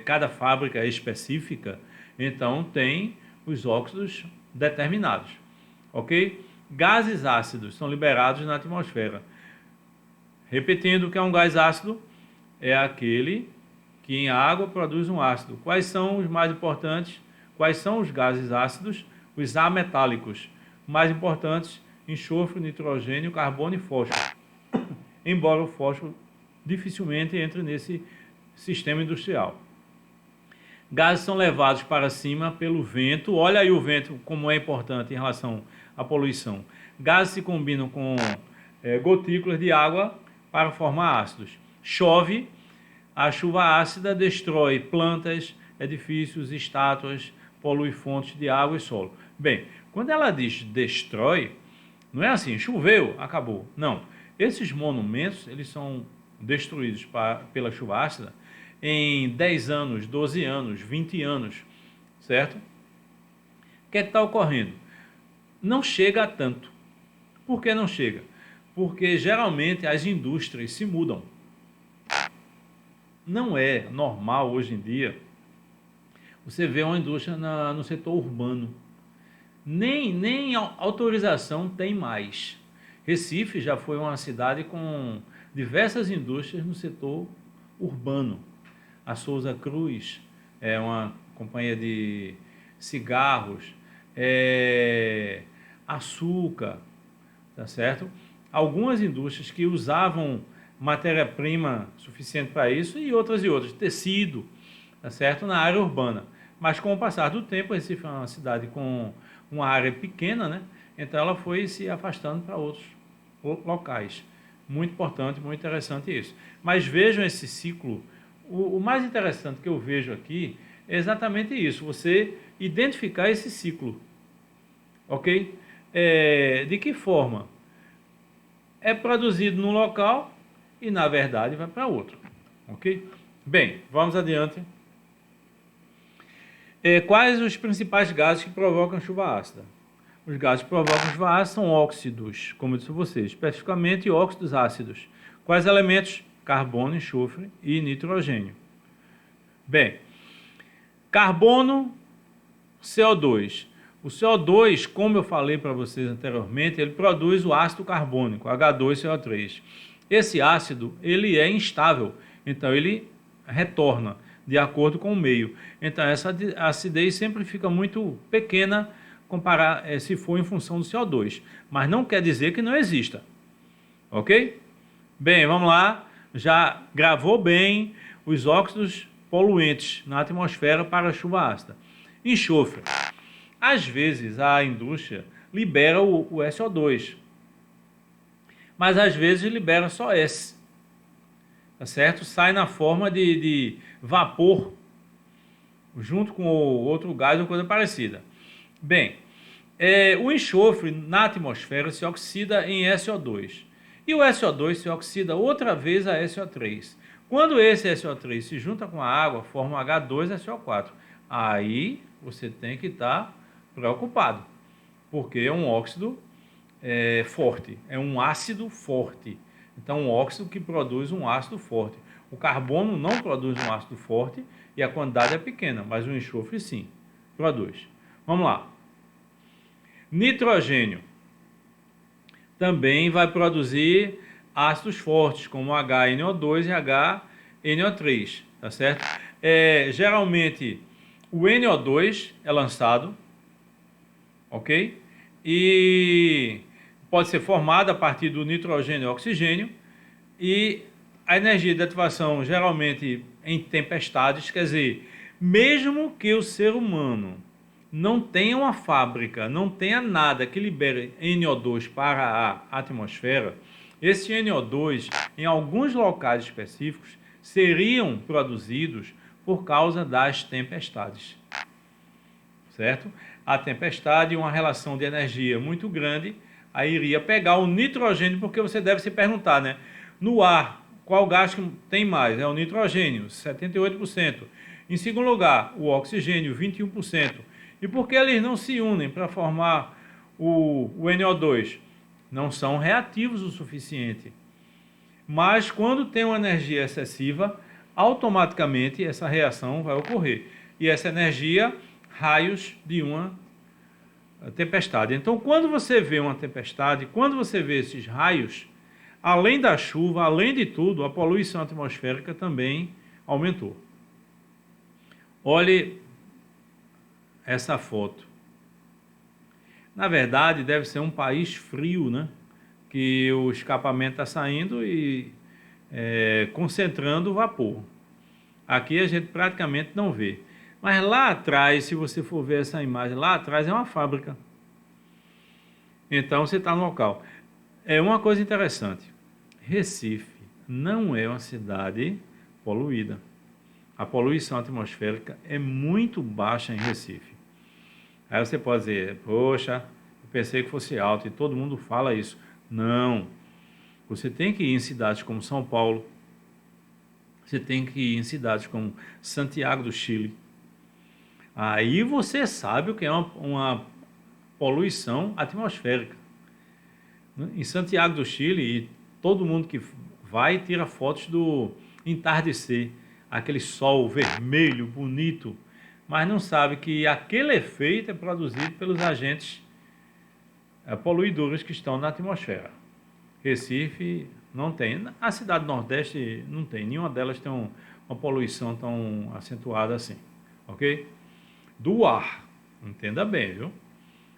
cada fábrica é específica, então tem os óxidos determinados, ok? Gases ácidos são liberados na atmosfera. Repetindo, o que é um gás ácido? É aquele que em água produz um ácido. Quais são os mais importantes? Quais são os gases ácidos? Os ametálicos. Mais importantes, enxofre, nitrogênio, carbono e fósforo. Embora o fósforo dificilmente entre nesse sistema industrial. Gases são levados para cima pelo vento. Olha aí o vento como é importante em relação à poluição. Gases se combinam com gotículas de água para formar ácidos. Chove, a chuva ácida destrói plantas, edifícios, estátuas, polui fontes de água e solo. Bem, quando ela diz destrói, não é assim, choveu, acabou. Não, esses monumentos, eles são destruídos pela chuva ácida em 10 anos, 12 anos, 20 anos, certo? O que está ocorrendo? Não chega a tanto. Por que não chega? Porque geralmente as indústrias se mudam. Não é normal hoje em dia você vê uma indústria no setor urbano. Nem autorização tem mais. Recife já foi uma cidade com diversas indústrias no setor urbano. A Souza Cruz é uma companhia de cigarros, açúcar, tá certo? Algumas indústrias que usavam matéria-prima suficiente para isso e outras, tecido, tá certo? Na área urbana. Mas com o passar do tempo, Recife é uma cidade com uma área pequena, né? Então ela foi se afastando para outros locais. Muito importante, muito interessante isso. Mas vejam esse ciclo. O mais interessante que eu vejo aqui é exatamente isso, você identificar esse ciclo, ok? De que forma? É produzido num local e, na verdade, vai para outro, ok? Bem, vamos adiante. Quais os principais gases que provocam chuva ácida? Os gases que provocam chuva ácida são óxidos, como eu disse a vocês, especificamente óxidos ácidos. Quais elementos? Carbono, enxofre e nitrogênio. Bem, carbono, CO2. O CO2, como eu falei para vocês anteriormente, ele produz o ácido carbônico, H2CO3. Esse ácido, ele é instável, então ele retorna de acordo com o meio. Então essa acidez sempre fica muito pequena se for em função do CO2, mas não quer dizer que não exista, ok? Bem, vamos lá, já gravou bem os óxidos poluentes na atmosfera para a chuva ácida. Enxofre. Às vezes a indústria libera o SO2. mas às vezes libera só S, tá certo? Sai na forma de vapor, junto com outro gás ou coisa parecida. Bem, o enxofre na atmosfera se oxida em SO2. E o SO2 se oxida outra vez a SO3. Quando esse SO3 se junta com a água, forma H2SO4. Aí você tem que estar preocupado, porque é um óxido forte, é um ácido forte. Então, um óxido que produz um ácido forte. O carbono não produz um ácido forte e a quantidade é pequena, mas o enxofre sim produz. Vamos lá. Nitrogênio também vai produzir ácidos fortes, como HNO2 e HNO3, tá certo? Geralmente, o NO2 é lançado, ok? E pode ser formado a partir do nitrogênio e oxigênio, e a energia de ativação geralmente em tempestades, quer dizer, mesmo que o ser humano não tenha uma fábrica, não tenha nada que libere NO2 para a atmosfera, esse NO2, em alguns locais específicos, seriam produzidos por causa das tempestades, certo? A tempestade, uma relação de energia muito grande, aí iria pegar o nitrogênio, porque você deve se perguntar, né? No ar, qual gás que tem mais? É o nitrogênio, 78%. Em segundo lugar, o oxigênio, 21%. E por que eles não se unem para formar o NO2? Não são reativos o suficiente. Mas quando tem uma energia excessiva, automaticamente essa reação vai ocorrer. E essa energia, raios de uma tempestade. Então, quando você vê uma tempestade, quando você vê esses raios, além da chuva, além de tudo, a poluição atmosférica também aumentou. Olhe essa foto. Na verdade, deve ser um país frio, né? Que o escapamento está saindo e concentrando o vapor. Aqui a gente praticamente não vê. Mas lá atrás, se você for ver essa imagem, lá atrás é uma fábrica. Então você está no local. É uma coisa interessante. Recife não é uma cidade poluída. A poluição atmosférica é muito baixa em Recife. Aí você pode dizer, poxa, eu pensei que fosse alto e todo mundo fala isso. Não. Você tem que ir em cidades como São Paulo, você tem que ir em cidades como Santiago do Chile. Aí você sabe o que é uma poluição atmosférica. Em Santiago do Chile, e todo mundo que vai tira fotos do entardecer, aquele sol vermelho, bonito, mas não sabe que aquele efeito é produzido pelos agentes poluidores que estão na atmosfera. Recife não tem. A cidade do Nordeste não tem. Nenhuma delas tem uma poluição tão acentuada assim. Ok? Do ar. Entenda bem, viu?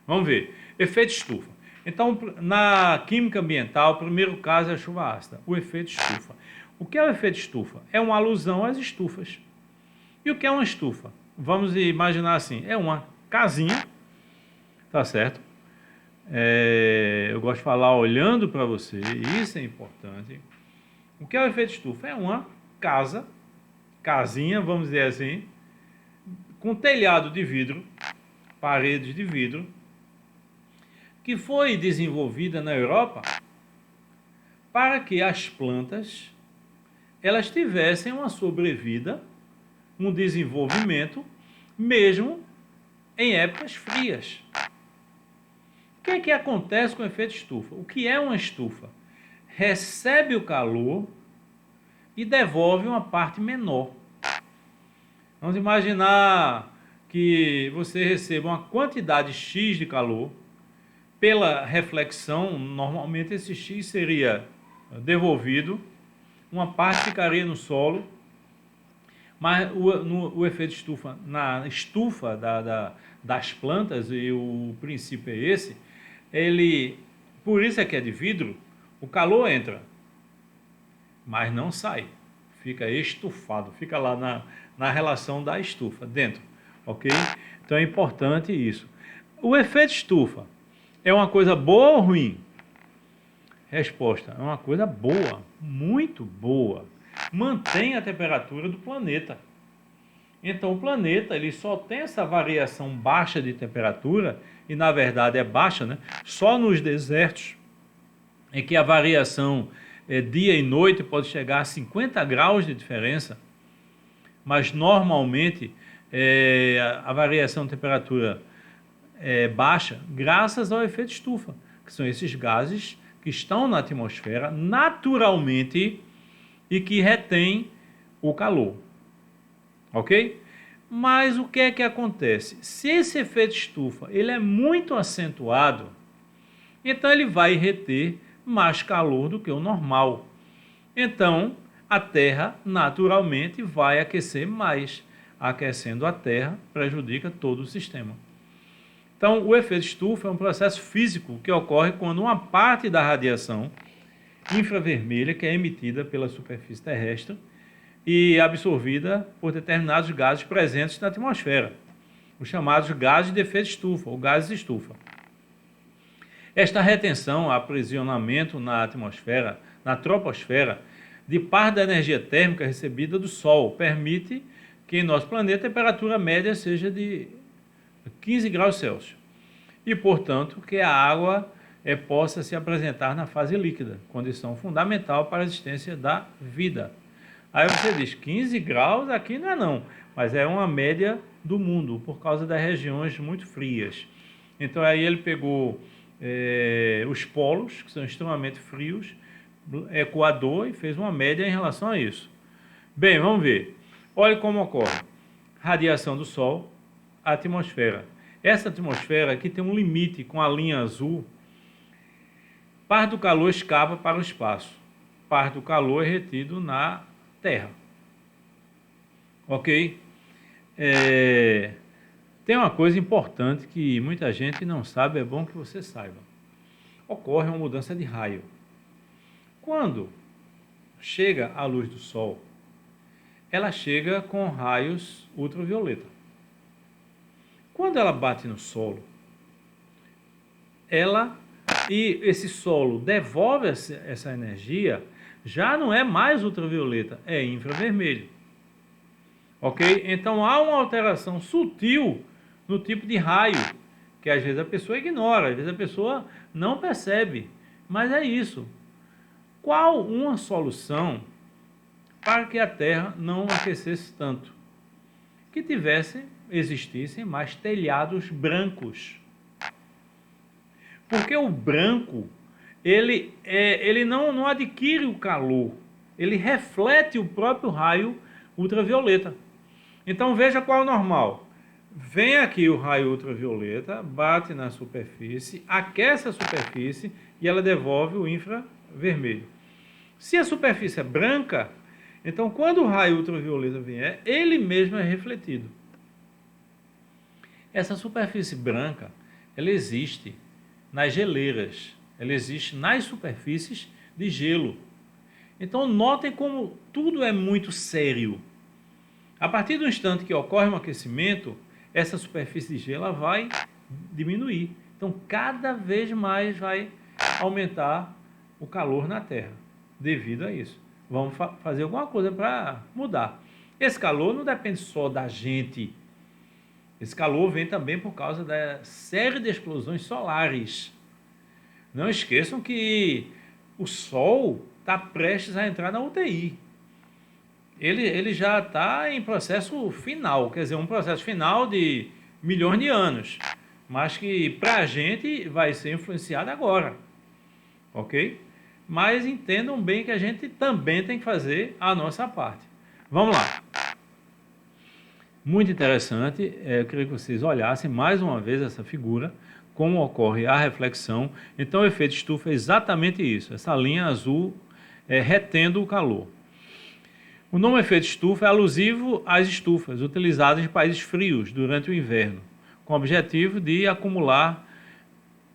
Vamos ver. Efeito estufa. Então, na química ambiental, o primeiro caso é a chuva ácida. O efeito estufa. O que é o efeito estufa? É uma alusão às estufas. E o que é uma estufa? Vamos imaginar assim. É uma casinha, tá certo? Eu gosto de falar olhando para você, isso é importante. O que é o efeito estufa? É uma casinha, vamos dizer assim, com telhado de vidro, paredes de vidro, que foi desenvolvida na Europa para que as plantas elas tivessem uma sobrevida, um desenvolvimento, mesmo em épocas frias. O que acontece com o efeito estufa? O que é uma estufa? Recebe o calor e devolve uma parte menor. Vamos imaginar que você receba uma quantidade X de calor. Pela reflexão, normalmente esse X seria devolvido, uma parte ficaria no solo, mas o efeito estufa, na estufa das plantas, e o princípio é esse, por isso é que é de vidro, o calor entra, mas não sai, fica estufado, fica lá na relação da estufa, dentro, ok? Então é importante isso. O efeito estufa é uma coisa boa ou ruim? Resposta: é uma coisa boa, muito boa. Mantém a temperatura do planeta. Então o planeta ele só tem essa variação baixa de temperatura, e na verdade é baixa, né? Só nos desertos em que a variação dia e noite pode chegar a 50 graus de diferença, mas normalmente a variação de temperatura é baixa graças ao efeito estufa, que são esses gases que estão na atmosfera naturalmente e que retêm o calor. Ok? Mas o que é que acontece? Se esse efeito estufa ele é muito acentuado, então ele vai reter mais calor do que o normal. Então, a Terra naturalmente vai aquecer mais. Aquecendo a Terra prejudica todo o sistema. Então, o efeito estufa é um processo físico que ocorre quando uma parte da radiação infravermelha, que é emitida pela superfície terrestre e absorvida por determinados gases presentes na atmosfera, os chamados gases de efeito estufa, ou gases estufa. Esta retenção, aprisionamento na atmosfera, na troposfera, de parte da energia térmica recebida do Sol, permite que em nosso planeta a temperatura média seja de 15 graus Celsius. E, portanto, que a água possa se apresentar na fase líquida, condição fundamental para a existência da vida. Aí você diz, 15 graus aqui não é não, mas é uma média do mundo, por causa das regiões muito frias. Então aí ele pegou os polos, que são extremamente frios, Equador, e fez uma média em relação a isso. Bem, vamos ver. Olha como ocorre. Radiação do Sol, a atmosfera. Essa atmosfera aqui tem um limite com a linha azul. Parte do calor escapa para o espaço. Parte do calor é retido na Terra. Ok? Tem uma coisa importante que muita gente não sabe, é bom que você saiba. Ocorre uma mudança de raio. Quando chega a luz do Sol, ela chega com raios ultravioleta. Quando ela bate no solo, e esse solo devolve essa energia, já não é mais ultravioleta, é infravermelho. Ok? Então há uma alteração sutil no tipo de raio, que às vezes a pessoa ignora, às vezes a pessoa não percebe, mas é isso. Qual uma solução para que a Terra não aquecesse tanto? Que existissem mais telhados brancos. Porque o branco, ele não adquire o calor, ele reflete o próprio raio ultravioleta. Então veja qual é o normal. Vem aqui o raio ultravioleta, bate na superfície, aquece a superfície e ela devolve o infravermelho. Se a superfície é branca, então quando o raio ultravioleta vier, ele mesmo é refletido. Essa superfície branca, ela existe nas geleiras, ela existe nas superfícies de gelo. Então notem como tudo é muito sério. A partir do instante que ocorre um aquecimento, essa superfície de gelo vai diminuir. Então cada vez mais vai aumentar o calor na Terra, devido a isso. Vamos fazer alguma coisa para mudar. Esse calor não depende só da gente. Esse calor vem também por causa da série de explosões solares. Não esqueçam que o Sol está prestes a entrar na UTI. Ele já está em processo final, quer dizer, um processo final de milhões de anos, mas que para a gente vai ser influenciado agora, ok? Mas entendam bem que a gente também tem que fazer a nossa parte. Vamos lá. Muito interessante, eu queria que vocês olhassem mais uma vez essa figura, como ocorre a reflexão. Então o efeito estufa é exatamente isso, essa linha azul retendo o calor. O nome efeito estufa é alusivo às estufas utilizadas em países frios durante o inverno, com o objetivo de acumular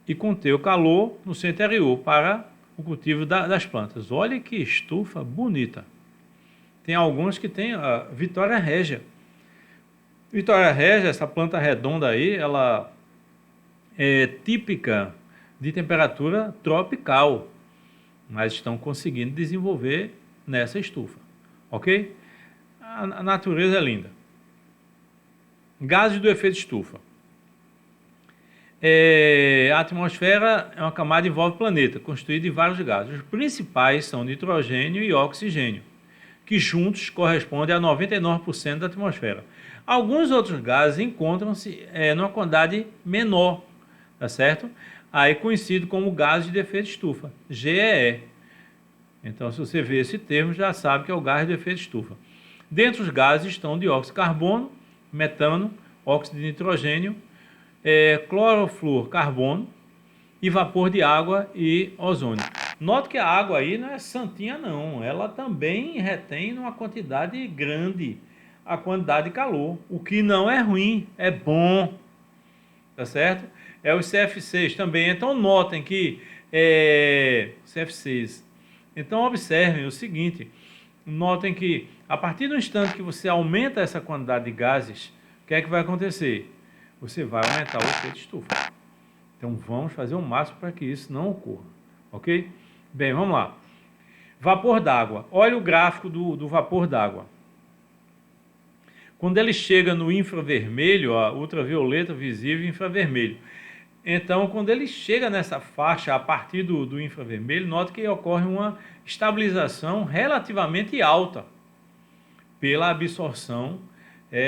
e conter o calor no seu interior para o cultivo das plantas. Olha que estufa bonita. Tem algumas que tem a Vitória Régia. Vitória Régia, essa planta redonda aí, ela é típica de temperatura tropical. mas estão conseguindo desenvolver nessa estufa, ok? A natureza é linda. Gases do efeito estufa. A atmosfera é uma camada que envolve o planeta, constituída de vários gases. Os principais são nitrogênio e oxigênio, que juntos correspondem a 99% da atmosfera. Alguns outros gases encontram-se numa quantidade menor, tá certo? Aí conhecido como gases de efeito estufa, GEE. Então, se você vê esse termo, já sabe que é o gás de efeito estufa. Dentre os gases estão dióxido de carbono, metano, óxido de nitrogênio, clorofluorcarbono e vapor de água e ozônio. Note que a água aí não é santinha não, ela também retém uma quantidade grande a quantidade de calor, o que não é ruim, é bom, tá certo? É os CF6 também, então notem que CF6, então observem o seguinte, notem que a partir do instante que você aumenta essa quantidade de gases, o que é que vai acontecer? Você vai aumentar o efeito estufa. Então vamos fazer o máximo para que isso não ocorra, ok? Bem, vamos lá. Vapor d'água. Olha o gráfico do vapor d'água. Quando ele chega no infravermelho, ó, ultravioleta, visível e infravermelho. Então, quando ele chega nessa faixa, a partir do infravermelho, note que ocorre uma estabilização relativamente alta pela absorção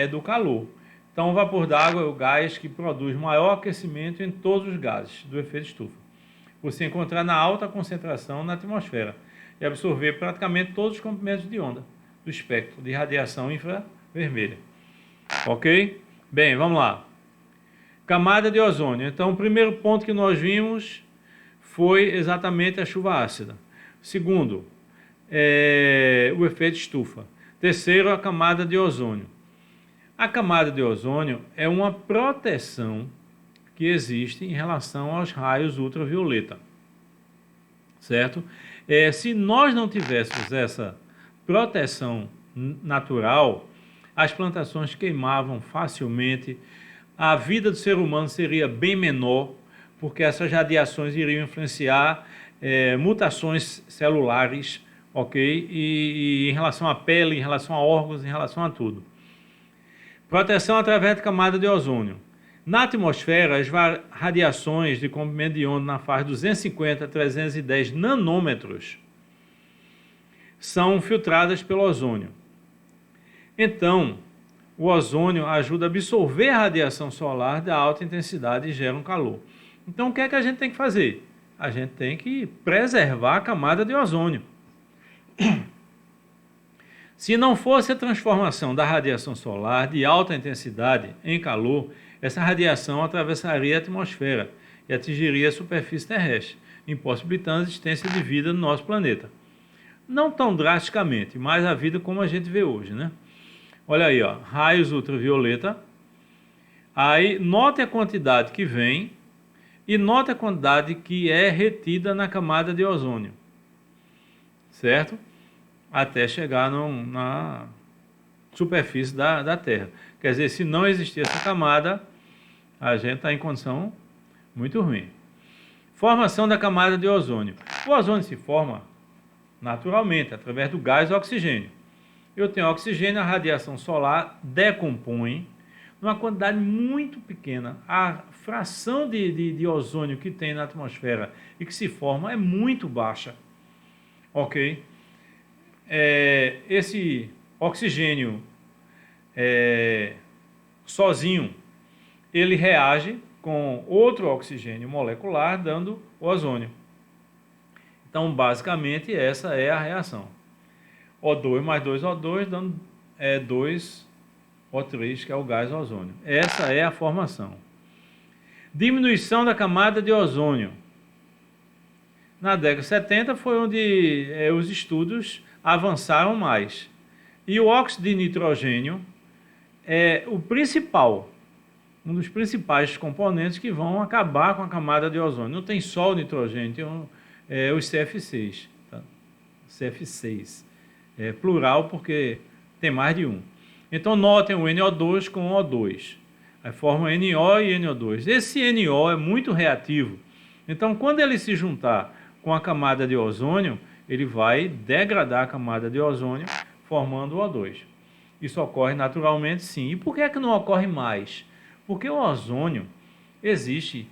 do calor. Então, o vapor d'água é o gás que produz maior aquecimento em todos os gases do efeito estufa. Você encontrar na alta concentração na atmosfera e absorver praticamente todos os comprimentos de onda do espectro de radiação infravermelha. Ok? Bem, vamos lá. Camada de ozônio. Então, o primeiro ponto que nós vimos foi exatamente a chuva ácida. Segundo, o efeito estufa. Terceiro, a camada de ozônio. A camada de ozônio é uma proteção que existe em relação aos raios ultravioleta, certo? Se nós não tivéssemos essa proteção natural, as plantações queimavam facilmente, a vida do ser humano seria bem menor, porque essas radiações iriam influenciar mutações celulares, ok? E em relação à pele, em relação a órgãos, em relação a tudo. Proteção através da camada de ozônio. Na atmosfera, as radiações de comprimento de onda na faixa 250 a 310 nanômetros são filtradas pelo ozônio. Então, o ozônio ajuda a absorver a radiação solar de alta intensidade e gera um calor. Então, o que é que a gente tem que fazer? A gente tem que preservar a camada de ozônio. Se não fosse a transformação da radiação solar de alta intensidade em calor, essa radiação atravessaria a atmosfera e atingiria a superfície terrestre, impossibilitando a existência de vida no nosso planeta. Não tão drasticamente, mas a vida como a gente vê hoje, né? Olha aí, ó, raios ultravioleta. Aí, note a quantidade que vem e note a quantidade que é retida na camada de ozônio, certo? Até chegar na superfície da Terra. Quer dizer, se não existir essa camada, a gente está em condição muito ruim. Formação da camada de ozônio. O ozônio se forma naturalmente, através do gás oxigênio. Eu tenho oxigênio, a radiação solar decompõe numa quantidade muito pequena. A fração de ozônio que tem na atmosfera e que se forma é muito baixa. Ok? Esse oxigênio sozinho, ele reage com outro oxigênio molecular, dando o ozônio. Então, basicamente, essa é a reação. O2 mais 2O2 dando 2O3, que é o gás ozônio. Essa é a formação. Diminuição da camada de ozônio. Na década de 70 foi onde os estudos avançaram mais. E o óxido de nitrogênio é o principal, um dos principais componentes que vão acabar com a camada de ozônio. Não tem só o nitrogênio, tem os CF6. Tá? CF6. É plural porque tem mais de um. Então notem o NO2 com O2. Aí forma NO e NO2. Esse NO é muito reativo. Então quando ele se juntar com a camada de ozônio, ele vai degradar a camada de ozônio, formando o O2. Isso ocorre naturalmente, sim. E por que é que não ocorre mais? Porque o ozônio existe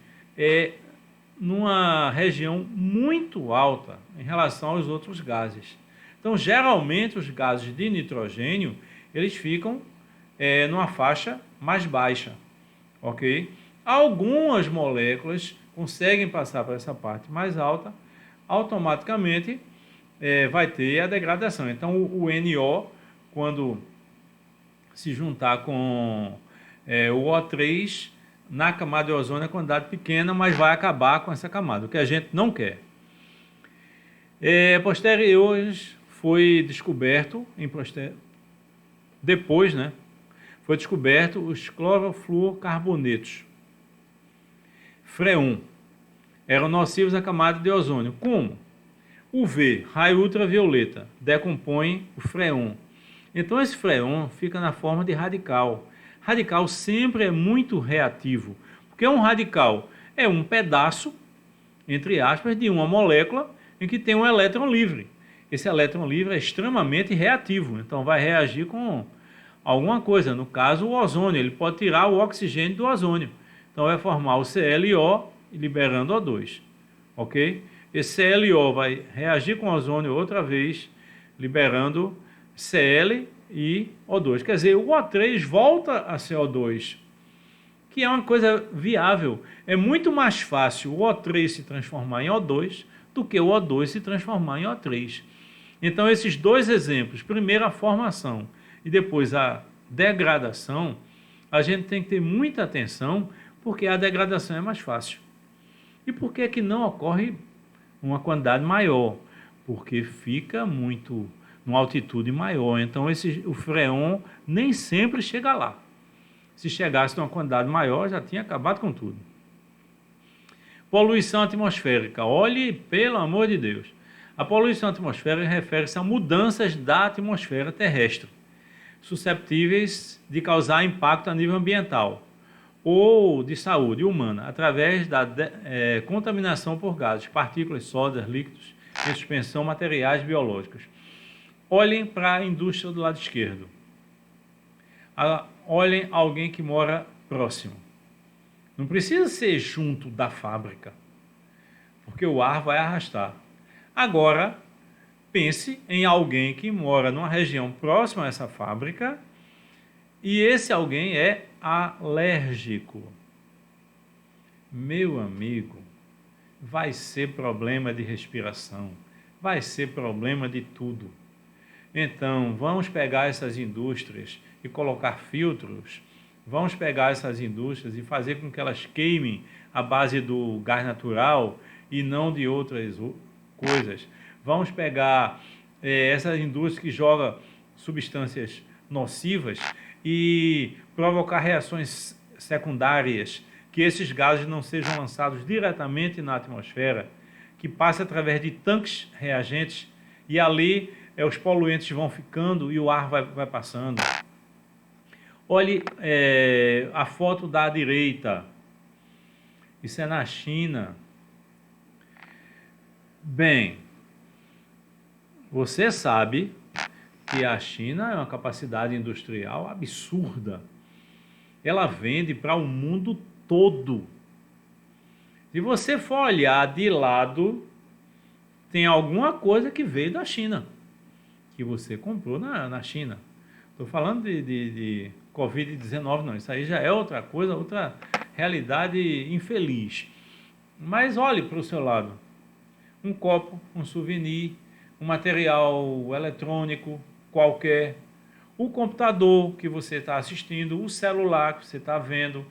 numa região muito alta em relação aos outros gases. Então, geralmente, os gases de nitrogênio, eles ficam numa faixa mais baixa, ok? Algumas moléculas conseguem passar para essa parte mais alta, automaticamente vai ter a degradação. Então, o NO, quando se juntar com o O3, na camada de ozônio é quantidade pequena, mas vai acabar com essa camada, o que a gente não quer. Posteriores foi descoberto, depois, né, foi descoberto os clorofluorcarbonetos, freon, eram nocivos à camada de ozônio. Como? UV, raio ultravioleta, decompõe o freon. Então esse freon fica na forma de radical. Radical sempre é muito reativo, porque um radical é um pedaço, entre aspas, de uma molécula em que tem um elétron livre. Esse elétron livre é extremamente reativo, então vai reagir com alguma coisa. No caso, o ozônio, ele pode tirar o oxigênio do ozônio. Então vai formar o ClO, liberando O2, ok? Esse ClO vai reagir com o ozônio outra vez, liberando Cl e O2. Quer dizer, o O3 volta a ser O2, que é uma coisa viável. É muito mais fácil o O3 se transformar em O2 do que o O2 se transformar em O3. Então, esses dois exemplos, primeiro a formação e depois a degradação, a gente tem que ter muita atenção, porque a degradação é mais fácil. E por que não ocorre uma quantidade maior? Porque fica muito numa altitude maior. Então, o freon nem sempre chega lá. Se chegasse numa quantidade maior, já tinha acabado com tudo. Poluição atmosférica. Olhe, pelo amor de Deus. A poluição atmosférica refere-se a mudanças da atmosfera terrestre, susceptíveis de causar impacto a nível ambiental ou de saúde humana, através da contaminação por gases, partículas, sólidas, líquidos, em suspensão, materiais biológicos. Olhem para a indústria do lado esquerdo. Olhem alguém que mora próximo. Não precisa ser junto da fábrica, porque o ar vai arrastar. Agora, pense em alguém que mora numa região próxima a essa fábrica e esse alguém é alérgico. Meu amigo, vai ser problema de respiração, vai ser problema de tudo. Então, vamos pegar essas indústrias e colocar filtros, vamos pegar essas indústrias e fazer com que elas queimem a base do gás natural e não de outras coisas. Vamos pegar essas indústrias que jogam substâncias nocivas e provocar reações secundárias, que esses gases não sejam lançados diretamente na atmosfera, que passe através de tanques reagentes e ali os poluentes vão ficando e o ar vai passando. Olhe a foto da direita. Isso é na China. Bem, você sabe que a China é uma capacidade industrial absurda. Ela vende para o mundo todo. Se você for olhar de lado, tem alguma coisa que veio da China, que você comprou na China. Estou falando de Covid-19, não. Isso aí já é outra coisa, outra realidade infeliz. Mas olhe para o seu lado. Um copo, um souvenir, um material eletrônico qualquer, o computador que você está assistindo, o celular que você está vendo,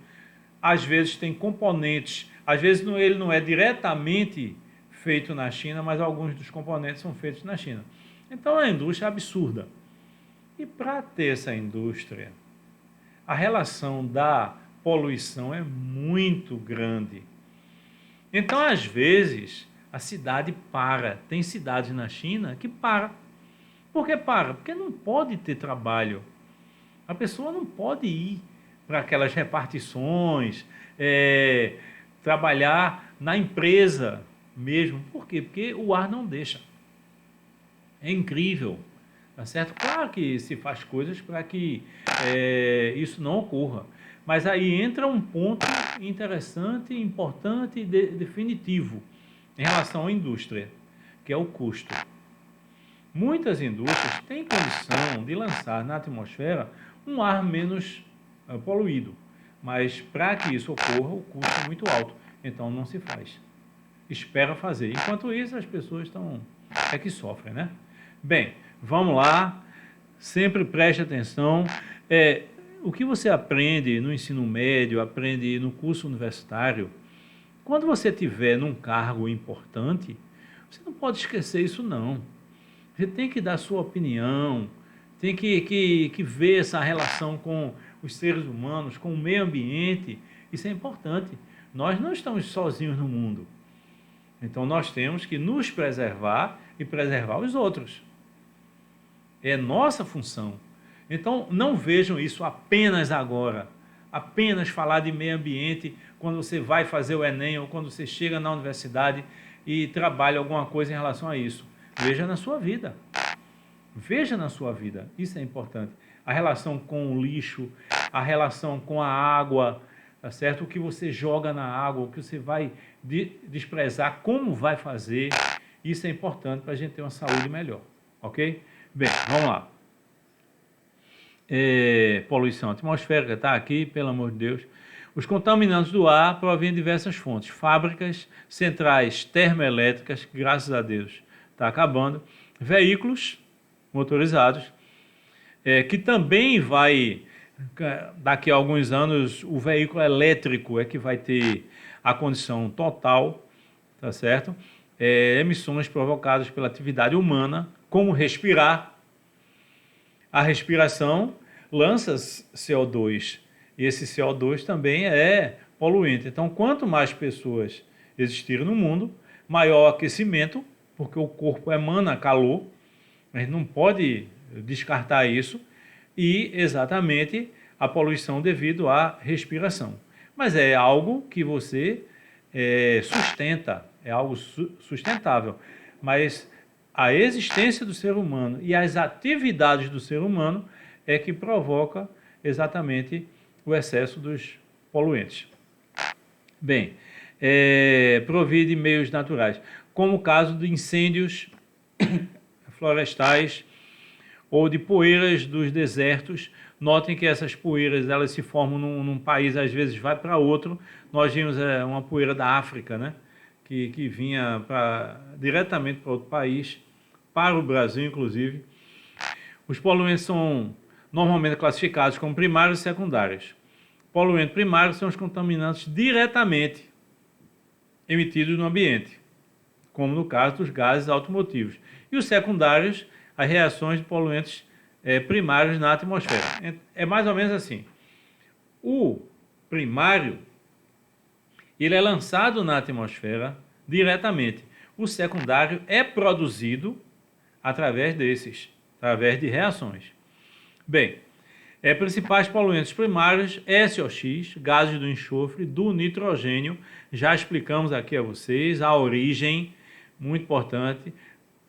às vezes tem componentes, às vezes ele não é diretamente feito na China, mas alguns dos componentes são feitos na China. Então é uma indústria absurda. E para ter essa indústria, a relação da poluição é muito grande. Então, às vezes, a cidade para. Tem cidades na China que para. Por que para? Porque não pode ter trabalho. A pessoa não pode ir para aquelas repartições, trabalhar na empresa mesmo. Por quê? Porque o ar não deixa. É incrível, tá certo? Claro que se faz coisas para que isso não ocorra, mas aí entra um ponto interessante, importante e definitivo em relação à indústria, que é o custo. Muitas indústrias têm condição de lançar na atmosfera um ar menos poluído, mas para que isso ocorra, o custo é muito alto, então não se faz. Espera fazer. Enquanto isso, as pessoas que sofrem, né? Bem, vamos lá, sempre preste atenção. O que você aprende no ensino médio, aprende no curso universitário, quando você estiver num cargo importante, você não pode esquecer isso não. Você tem que dar sua opinião, tem que ver essa relação com os seres humanos, com o meio ambiente. Isso é importante. Nós não estamos sozinhos no mundo. Então nós temos que nos preservar e preservar os outros. É nossa função. Então não vejam isso apenas agora. Apenas falar de meio ambiente quando você vai fazer o Enem ou quando você chega na universidade e trabalha alguma coisa em relação a isso. Veja na sua vida. Veja na sua vida. Isso é importante. A relação com o lixo, a relação com a água, tá certo? O que você joga na água, o que você vai desprezar, como vai fazer. Isso é importante para a gente ter uma saúde melhor. Ok? Bem, vamos lá. Poluição atmosférica está aqui, pelo amor de Deus. Os contaminantes do ar provêm de diversas fontes. Fábricas, centrais termoelétricas, graças a Deus está acabando. Veículos motorizados, que também vai, daqui a alguns anos, o veículo elétrico é que vai ter a condição total, tá certo? Emissões provocadas pela atividade humana, como respirar. A respiração lança CO2, e esse CO2 também é poluente. Então, quanto mais pessoas existirem no mundo, maior o aquecimento, porque o corpo emana calor, a gente não pode descartar isso, e exatamente a poluição devido à respiração. Mas é algo que você sustenta, é algo sustentável, mas a existência do ser humano e as atividades do ser humano é que provoca exatamente o excesso dos poluentes. Bem, provide de meios naturais, como o caso de incêndios florestais ou de poeiras dos desertos. Notem que essas poeiras elas se formam num país, às vezes vai para outro. Nós vimos uma poeira da África, né? que vinha diretamente para outro país, para o Brasil, inclusive. Os poluentes são normalmente classificados como primários e secundários. Poluentes primários são os contaminantes diretamente emitidos no ambiente, como no caso dos gases automotivos. E os secundários, as reações de poluentes primários na atmosfera. É mais ou menos assim. O primário, ele é lançado na atmosfera diretamente. O secundário é produzido através de reações. Bem, principais poluentes primários, SOx, gases do enxofre, do nitrogênio, já explicamos aqui a vocês, a origem, muito importante,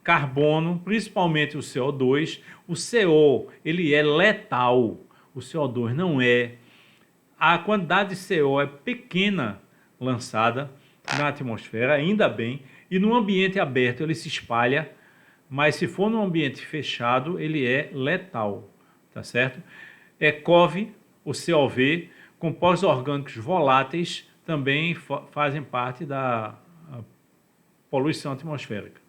carbono, principalmente o CO2. O CO, ele é letal, o CO2 não é. A quantidade de CO é pequena lançada na atmosfera, ainda bem, e no ambiente aberto ele se espalha, mas se for num ambiente fechado, ele é letal, tá certo? COV, o COV, compostos orgânicos voláteis, também fazem parte da poluição atmosférica,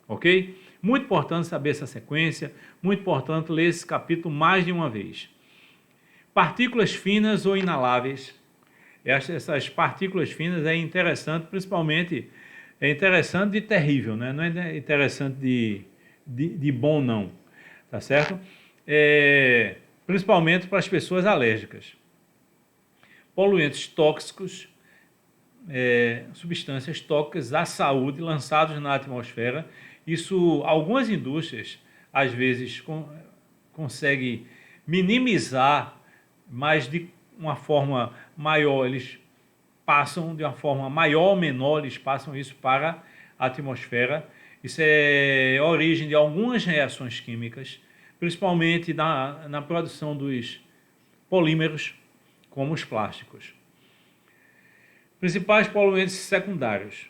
ok? Muito importante saber essa sequência, muito importante ler esse capítulo mais de uma vez. Partículas finas ou inaláveis. Essas partículas finas é interessante, principalmente, é interessante e terrível, né? Não é interessante de bom não, tá certo? Principalmente para as pessoas alérgicas. Poluentes tóxicos, substâncias tóxicas à saúde lançados na atmosfera. Isso, algumas indústrias, às vezes, conseguem minimizar, mas de uma forma maior, eles passam, de uma forma maior ou menor, eles passam isso para atmosfera. Isso é a origem de algumas reações químicas, principalmente na produção dos polímeros, como os plásticos. Principais poluentes secundários,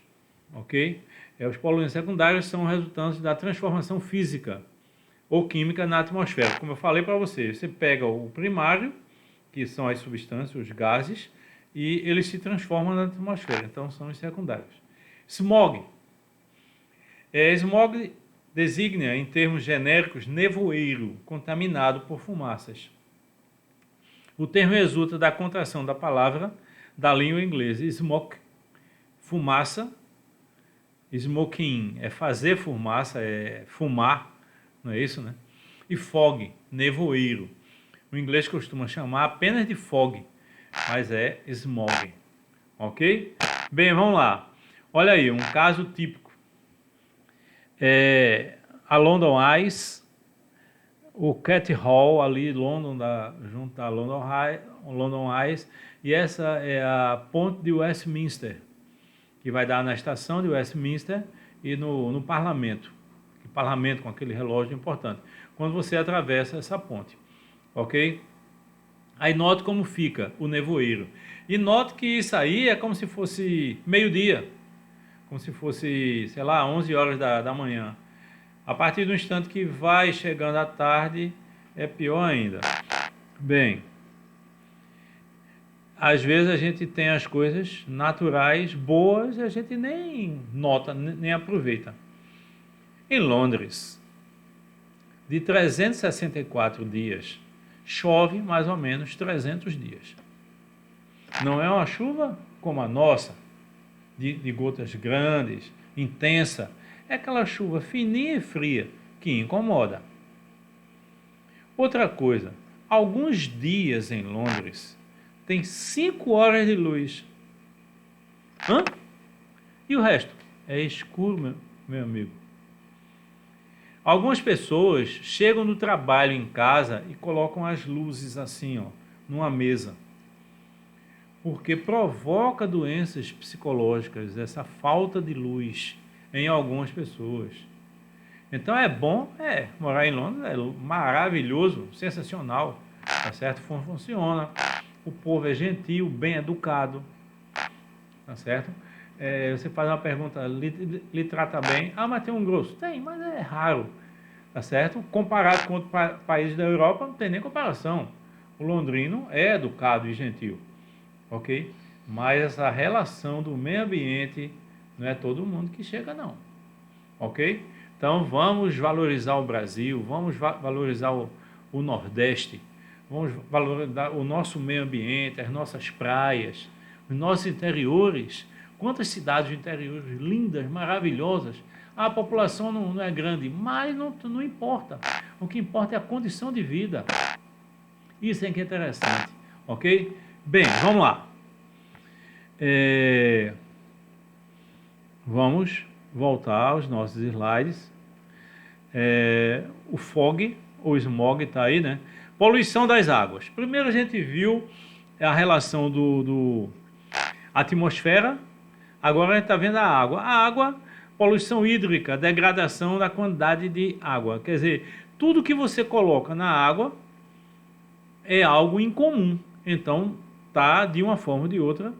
ok? Os poluentes secundários são resultantes da transformação física ou química na atmosfera. Como eu falei para você, você pega o primário, que são as substâncias, os gases, e eles se transformam na atmosfera, então são os secundários. Smog. Smog designa, em termos genéricos, nevoeiro contaminado por fumaças. O termo resulta da contração da palavra da língua inglesa smoke, fumaça, smoking é fazer fumaça, é fumar, não é isso, né? E fog, nevoeiro. O inglês costuma chamar apenas de fog, mas é smog, ok? Bem, vamos lá. Olha aí, um caso típico. A London Eye, o Cat Hall ali, junto da London Eye, e essa é a ponte de Westminster, que vai dar na estação de Westminster e no Parlamento. O Parlamento com aquele relógio importante. Quando você atravessa essa ponte, ok? Aí note como fica o nevoeiro. E note que isso aí é como se fosse meio-dia, como se fosse, sei lá, 11 horas da manhã. A partir do instante que vai chegando à tarde, é pior ainda. Bem, às vezes a gente tem as coisas naturais boas e a gente nem nota, nem aproveita. Em Londres, de 364 dias, chove mais ou menos 300 dias. Não é uma chuva como a nossa, de gotas grandes, intensa. É aquela chuva fininha e fria que incomoda. Outra coisa, alguns dias em Londres tem 5 horas de luz. Hã? E o resto? É escuro, meu amigo. Algumas pessoas chegam do trabalho em casa e colocam as luzes assim, ó, numa mesa. Porque provoca doenças psicológicas, essa falta de luz em algumas pessoas. Então é bom, morar em Londres é maravilhoso, sensacional, tá certo? Funciona. O povo é gentil, bem educado, tá certo? Você faz uma pergunta, lhe trata bem. Ah, mas tem um grosso? Tem, mas é raro, tá certo? Comparado com outros países da Europa, não tem nem comparação. O londrino é educado e gentil, ok? Mas essa relação do meio ambiente, não é todo mundo que chega, não, ok? Então vamos valorizar o Brasil, vamos valorizar o Nordeste, vamos valorizar o nosso meio ambiente, as nossas praias, os nossos interiores. Quantas cidades interiores lindas, maravilhosas. A população não é grande, mas não importa. O que importa é a condição de vida. Isso é que é interessante, ok? Bem, vamos lá. Vamos voltar aos nossos slides. O fog, ou smog, está aí, né? Poluição das águas. Primeiro a gente viu a relação do atmosfera. Agora a gente está vendo a água. A água, poluição hídrica, degradação da quantidade de água. Quer dizer, tudo que você coloca na água é algo incomum. Então, está, de uma forma ou de outra,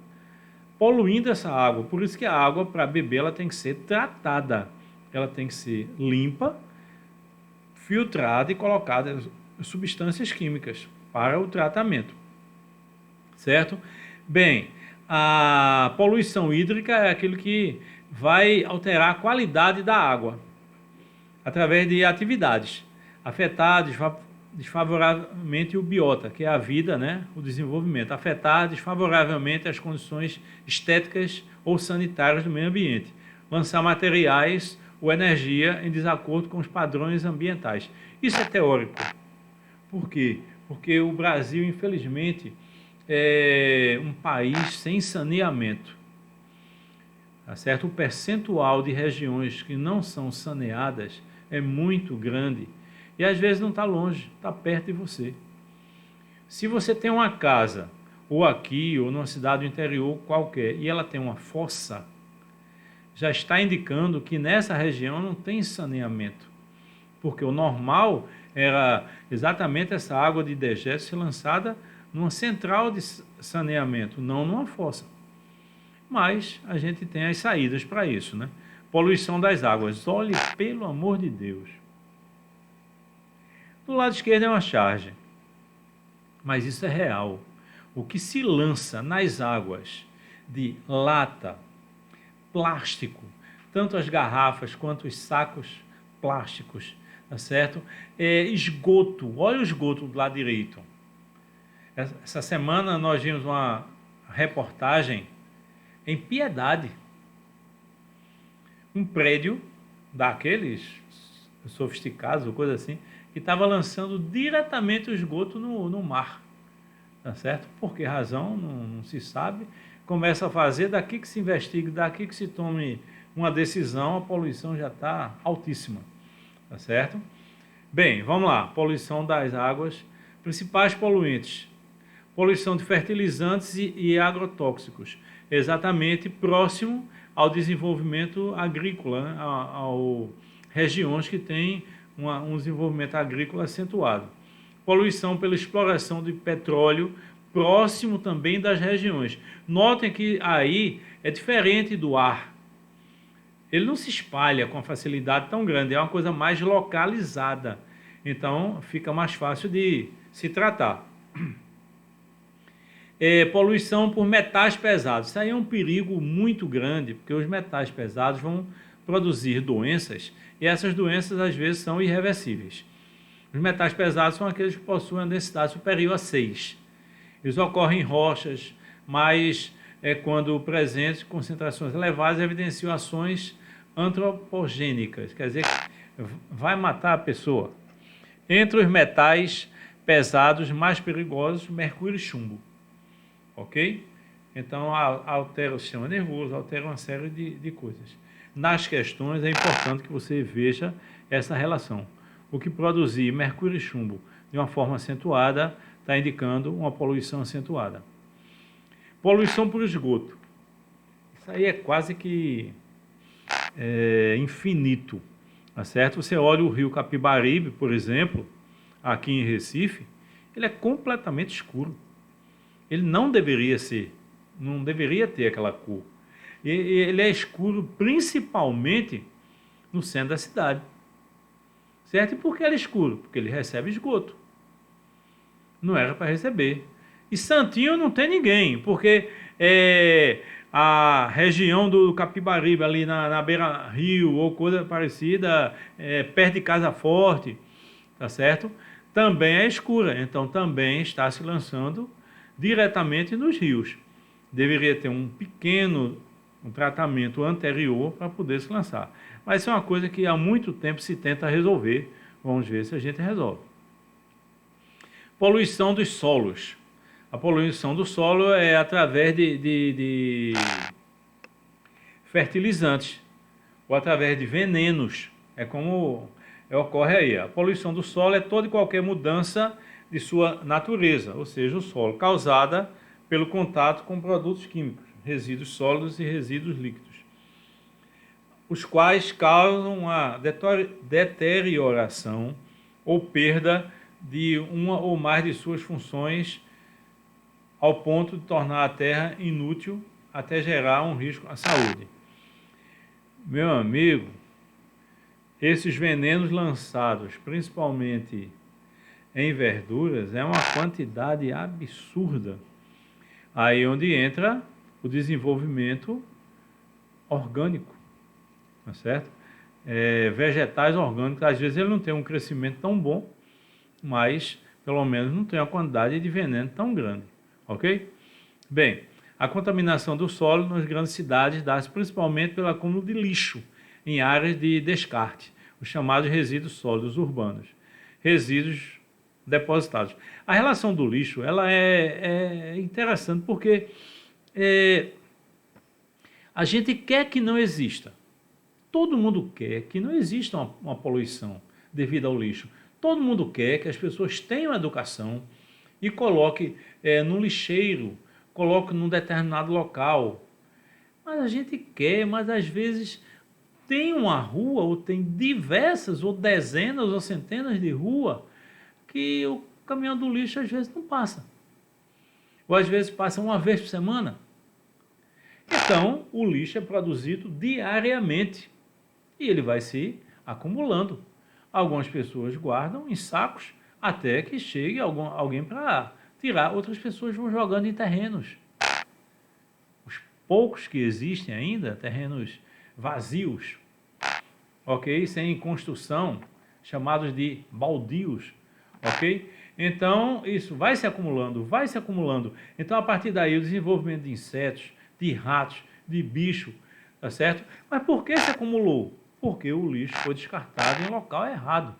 poluindo essa água. Por isso que a água, para beber, ela tem que ser tratada. Ela tem que ser limpa, filtrada e colocada substâncias químicas para o tratamento. Certo? Bem, a poluição hídrica é aquilo que vai alterar a qualidade da água através de atividades, afetar desfavoravelmente o biota, que é a vida, né? O desenvolvimento, afetar desfavoravelmente as condições estéticas ou sanitárias do meio ambiente, lançar materiais ou energia em desacordo com os padrões ambientais. Isso é teórico. Por quê? Porque o Brasil, infelizmente, é um país sem saneamento. Tá certo? O percentual de regiões que não são saneadas é muito grande e às vezes não está longe, está perto de você. Se você tem uma casa, ou aqui, ou numa cidade do interior qualquer, e ela tem uma fossa, já está indicando que nessa região não tem saneamento, porque o normal era exatamente essa água de dejeto ser lançada numa central de saneamento, não numa fossa. Mas a gente tem as saídas para isso, né? Poluição das águas. Olhe, pelo amor de Deus. Do lado esquerdo é uma charge, mas isso é real. O que se lança nas águas de lata, plástico, tanto as garrafas quanto os sacos plásticos, tá certo? Esgoto, olha o esgoto do lado direito. Essa semana nós vimos uma reportagem em Piedade, um prédio daqueles sofisticados ou coisa assim, que estava lançando diretamente o esgoto no mar, tá certo? Por que razão? Não se sabe. Começa a fazer, daqui que se investigue, daqui que se tome uma decisão, a poluição já está altíssima, tá certo? Bem, vamos lá, poluição das águas, principais poluentes, poluição de fertilizantes e agrotóxicos, exatamente próximo ao desenvolvimento agrícola, né? Ao regiões que têm um desenvolvimento agrícola acentuado. Poluição pela exploração de petróleo, próximo também das regiões. Notem que aí é diferente do ar. Ele não se espalha com facilidade tão grande, é uma coisa mais localizada. Então, fica mais fácil de se tratar. Poluição por metais pesados. Isso aí é um perigo muito grande, porque os metais pesados vão produzir doenças, e essas doenças às vezes são irreversíveis. Os metais pesados são aqueles que possuem a densidade superior a 6. Eles ocorrem em rochas, mas quando presentes, concentrações elevadas, evidenciam ações antropogênicas, quer dizer, vai matar a pessoa. Entre os metais pesados mais perigosos, mercúrio e chumbo. Ok? Então, altera o sistema nervoso, altera uma série de coisas. Nas questões, é importante que você veja essa relação. O que produzir mercúrio e chumbo de uma forma acentuada está indicando uma poluição acentuada. Poluição por esgoto. Isso aí é quase que infinito, tá certo? Você olha o rio Capibaribe, por exemplo, aqui em Recife, ele é completamente escuro. Ele não deveria ser, não deveria ter aquela cor. Ele é escuro principalmente no centro da cidade. Certo? E por que ele é escuro? Porque ele recebe esgoto. Não era para receber. E Santinho não tem ninguém, porque a região do Capibaribe, ali na beira-rio ou coisa parecida, perto de Casa Forte, tá certo? Também é escura, então também está se lançando diretamente nos rios. Deveria ter um tratamento anterior para poder se lançar. Mas isso é uma coisa que há muito tempo se tenta resolver. Vamos ver se a gente resolve. Poluição dos solos. A poluição do solo é através de fertilizantes ou através de venenos. É como ocorre aí. A poluição do solo é toda e qualquer mudança de sua natureza, ou seja, o solo, causada pelo contato com produtos químicos, resíduos sólidos e resíduos líquidos, os quais causam a deterioração ou perda de uma ou mais de suas funções ao ponto de tornar a terra inútil até gerar um risco à saúde. Meu amigo, esses venenos lançados, principalmente em verduras, é uma quantidade absurda. Aí onde entra o desenvolvimento orgânico, tá certo? Vegetais orgânicos, às vezes ele não tem um crescimento tão bom, mas pelo menos não tem uma quantidade de veneno tão grande, ok? Bem, a contaminação do solo nas grandes cidades dá-se principalmente pelo acúmulo de lixo em áreas de descarte, os chamados resíduos sólidos urbanos, resíduos depositados. A relação do lixo ela é interessante porque a gente quer que não exista. Todo mundo quer que não exista uma poluição devido ao lixo. Todo mundo quer que as pessoas tenham educação e coloque no lixeiro, coloque num determinado local. Mas a gente quer, mas às vezes tem uma rua, ou tem diversas, ou dezenas, ou centenas de ruas, que o caminhão do lixo às vezes não passa. Ou às vezes passa uma vez por semana. Então, o lixo é produzido diariamente e ele vai se acumulando. Algumas pessoas guardam em sacos até que chegue alguém para tirar. Outras pessoas vão jogando em terrenos. Os poucos que existem ainda, terrenos vazios, ok? Sem construção, chamados de baldios, ok? Então, isso vai se acumulando, vai se acumulando. Então, a partir daí, o desenvolvimento de insetos, de ratos, de bicho, tá certo? Mas por que se acumulou? Porque o lixo foi descartado em local errado.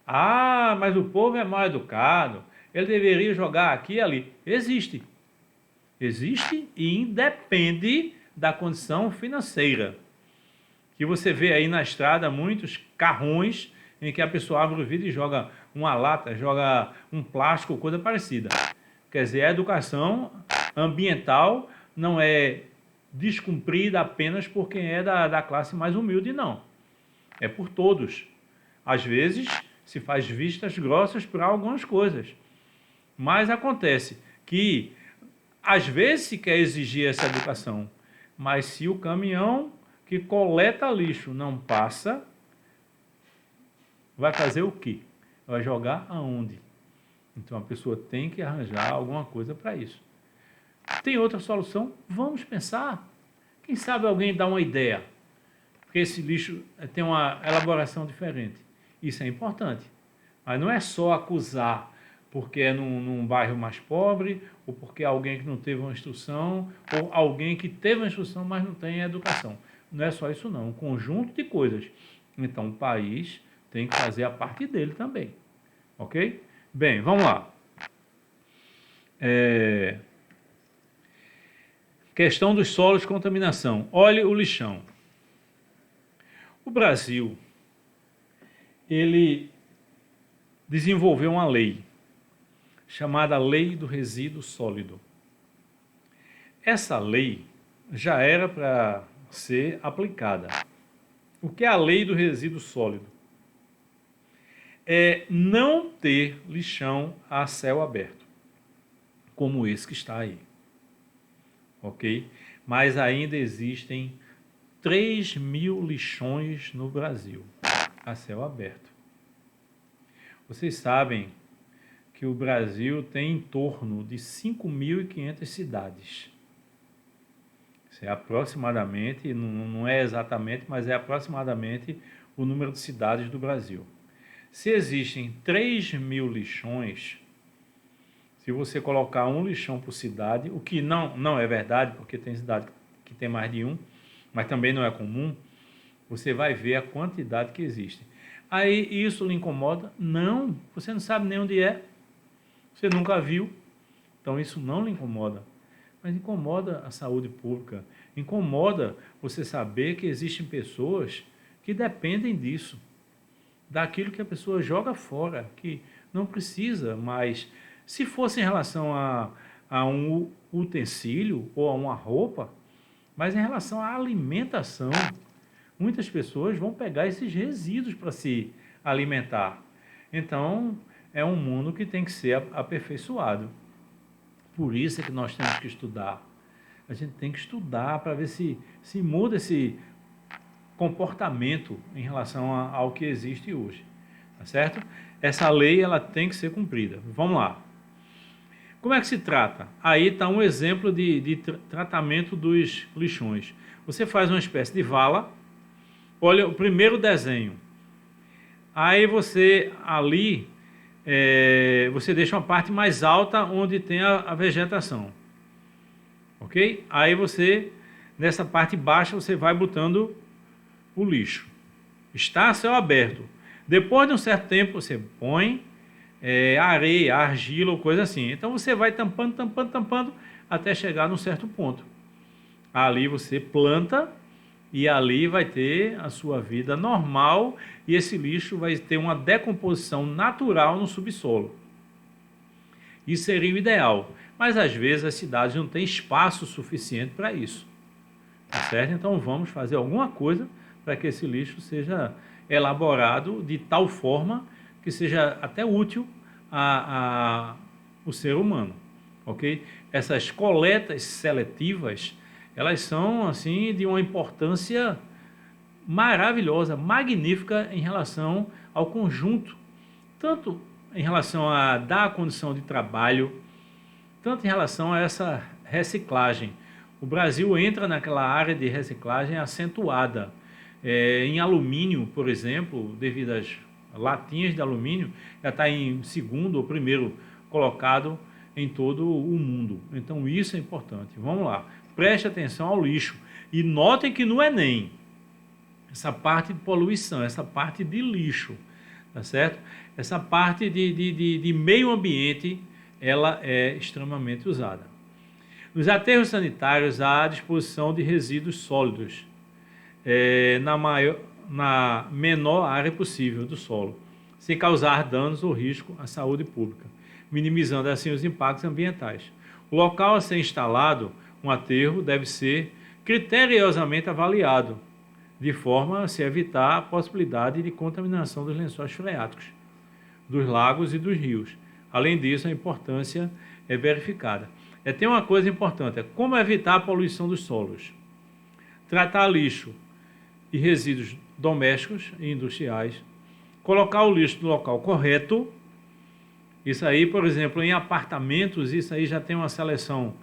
Ah, mas o povo é mal educado, ele deveria jogar aqui e ali. Existe. Existe e independe da condição financeira. Que você vê aí na estrada muitos carrões em que a pessoa abre o vidro e joga uma lata, joga um plástico, coisa parecida. Quer dizer, a educação ambiental não é descumprida apenas por quem é da classe mais humilde, não. É por todos. Às vezes se faz vistas grossas para algumas coisas. Mas acontece que às vezes se quer exigir essa educação, mas se o caminhão que coleta lixo não passa, vai fazer o quê? Vai jogar aonde? Então a pessoa tem que arranjar alguma coisa para isso. Tem outra solução? Vamos pensar. Quem sabe alguém dá uma ideia. Porque esse lixo tem uma elaboração diferente. Isso é importante. Mas não é só acusar porque é num bairro mais pobre, ou porque é alguém que não teve uma instrução, ou alguém que teve uma instrução, mas não tem educação. Não é só isso não, um conjunto de coisas. Então o país tem que fazer a parte dele também. Ok? Bem, vamos lá. Questão dos solos, contaminação. Olhe o lixão. O Brasil, ele desenvolveu uma lei chamada Lei do Resíduo Sólido. Essa lei já era para ser aplicada. O que é a Lei do Resíduo Sólido? É não ter lixão a céu aberto, como esse que está aí. Ok? Mas ainda existem 3.000 lixões no Brasil, a céu aberto. Vocês sabem que o Brasil tem em torno de 5.500 cidades. Isso é aproximadamente, não é exatamente, mas é aproximadamente o número de cidades do Brasil. Se existem 3.000 lixões, se você colocar um lixão por cidade, o que não é verdade, porque tem cidade que tem mais de um, mas também não é comum, você vai ver a quantidade que existe. Aí isso lhe incomoda? Não, você não sabe nem onde é, você nunca viu, então isso não lhe incomoda. Mas incomoda a saúde pública, incomoda você saber que existem pessoas que dependem disso, daquilo que a pessoa joga fora, que não precisa mais. Se fosse em relação a um utensílio ou a uma roupa, mas em relação à alimentação, muitas pessoas vão pegar esses resíduos para se alimentar. Então, é um mundo que tem que ser aperfeiçoado. Por isso é que nós temos que estudar. A gente tem que estudar para ver se muda esse comportamento em relação ao que existe hoje. Tá certo? Essa lei ela tem que ser cumprida. Vamos lá. Como é que se trata? Aí está um exemplo de tratamento dos lixões. Você faz uma espécie de vala. Olha o primeiro desenho. Aí você ali, você deixa uma parte mais alta onde tem a vegetação. Ok? Aí você, nessa parte baixa, você vai botando o lixo. Está a céu aberto. Depois de um certo tempo, você põe areia, argila ou coisa assim. Então você vai tampando, até chegar num certo ponto. Ali você planta e ali vai ter a sua vida normal e esse lixo vai ter uma decomposição natural no subsolo. Isso seria o ideal, mas às vezes as cidades não têm espaço suficiente para isso. tá certo? Então vamos fazer alguma coisa para que esse lixo seja elaborado de tal forma que seja até útil o ser humano, ok? Essas coletas seletivas, elas são assim de uma importância maravilhosa, magnífica em relação ao conjunto, tanto em relação a dar a condição de trabalho, tanto em relação a essa reciclagem. O Brasil entra naquela área de reciclagem acentuada. Em alumínio, por exemplo, devido às latinhas de alumínio, já está em segundo ou primeiro colocado em todo o mundo. Então isso é importante. Vamos lá, preste atenção ao lixo e notem que no Enem, essa parte de poluição, essa parte de lixo, tá certo? Essa parte de meio ambiente, ela é extremamente usada. Nos aterros sanitários há a disposição de resíduos sólidos na menor área possível do solo, sem causar danos ou risco à saúde pública, minimizando assim os impactos ambientais. O local a ser instalado um aterro deve ser criteriosamente avaliado, de forma a se evitar a possibilidade de contaminação dos lençóis freáticos, dos lagos e dos rios. Além disso, a importância é verificada. Tem uma coisa importante, como evitar a poluição dos solos. Tratar lixo e resíduos domésticos e industriais, colocar o lixo no local correto. Isso aí, por exemplo, em apartamentos, isso aí já tem uma seleção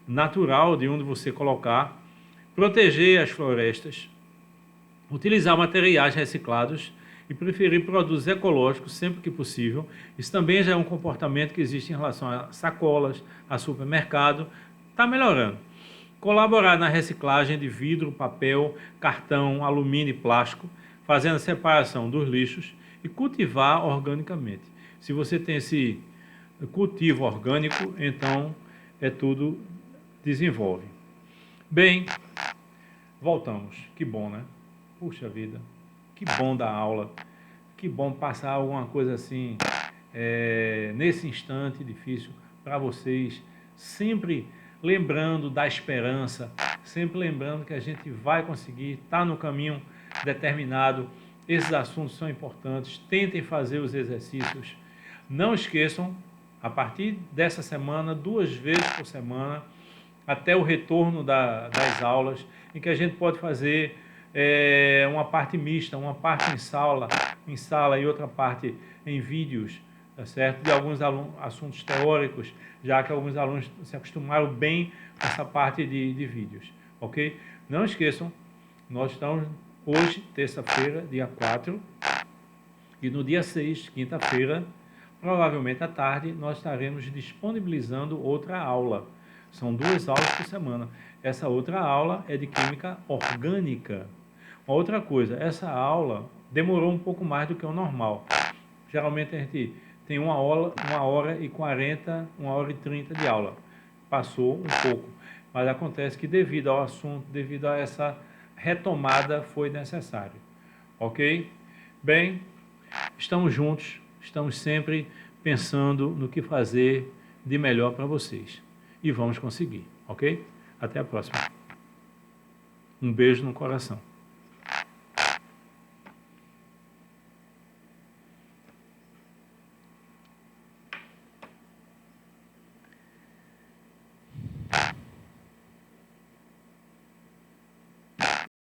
natural de onde você colocar. Proteger as florestas, utilizar materiais reciclados e preferir produtos ecológicos sempre que possível. Isso também já é um comportamento que existe em relação a sacolas, a supermercado. Está melhorando. Colaborar na reciclagem de vidro, papel, cartão, alumínio e plástico, fazendo a separação dos lixos e cultivar organicamente. Se você tem esse cultivo orgânico, então tudo desenvolve. Bem, voltamos. Que bom, né? Puxa vida, que bom dar aula, que bom passar alguma coisa assim, nesse instante difícil para vocês, sempre lembrando da esperança, sempre lembrando que a gente vai conseguir, está no caminho determinado. Esses assuntos são importantes, tentem fazer os exercícios. Não esqueçam, a partir dessa semana, 2 vezes por semana, até o retorno das aulas, em que a gente pode fazer uma parte mista, uma parte em sala e outra parte em vídeos, tá certo? De alguns assuntos teóricos, já que alguns alunos se acostumaram bem com essa parte de vídeos, ok? Não esqueçam, nós estamos hoje, terça-feira, dia 4, e no dia 6, quinta-feira, provavelmente à tarde, nós estaremos disponibilizando outra aula. São 2 aulas por semana. Essa outra aula é de química orgânica. Uma outra coisa, essa aula demorou um pouco mais do que o normal. Geralmente a gente tem 1h40, 1h30 de aula. Passou um pouco, mas acontece que devido ao assunto, devido a essa retomada, foi necessário. Ok? Bem, estamos juntos, estamos sempre pensando no que fazer de melhor para vocês. E vamos conseguir, ok? Até a próxima. Um beijo no coração.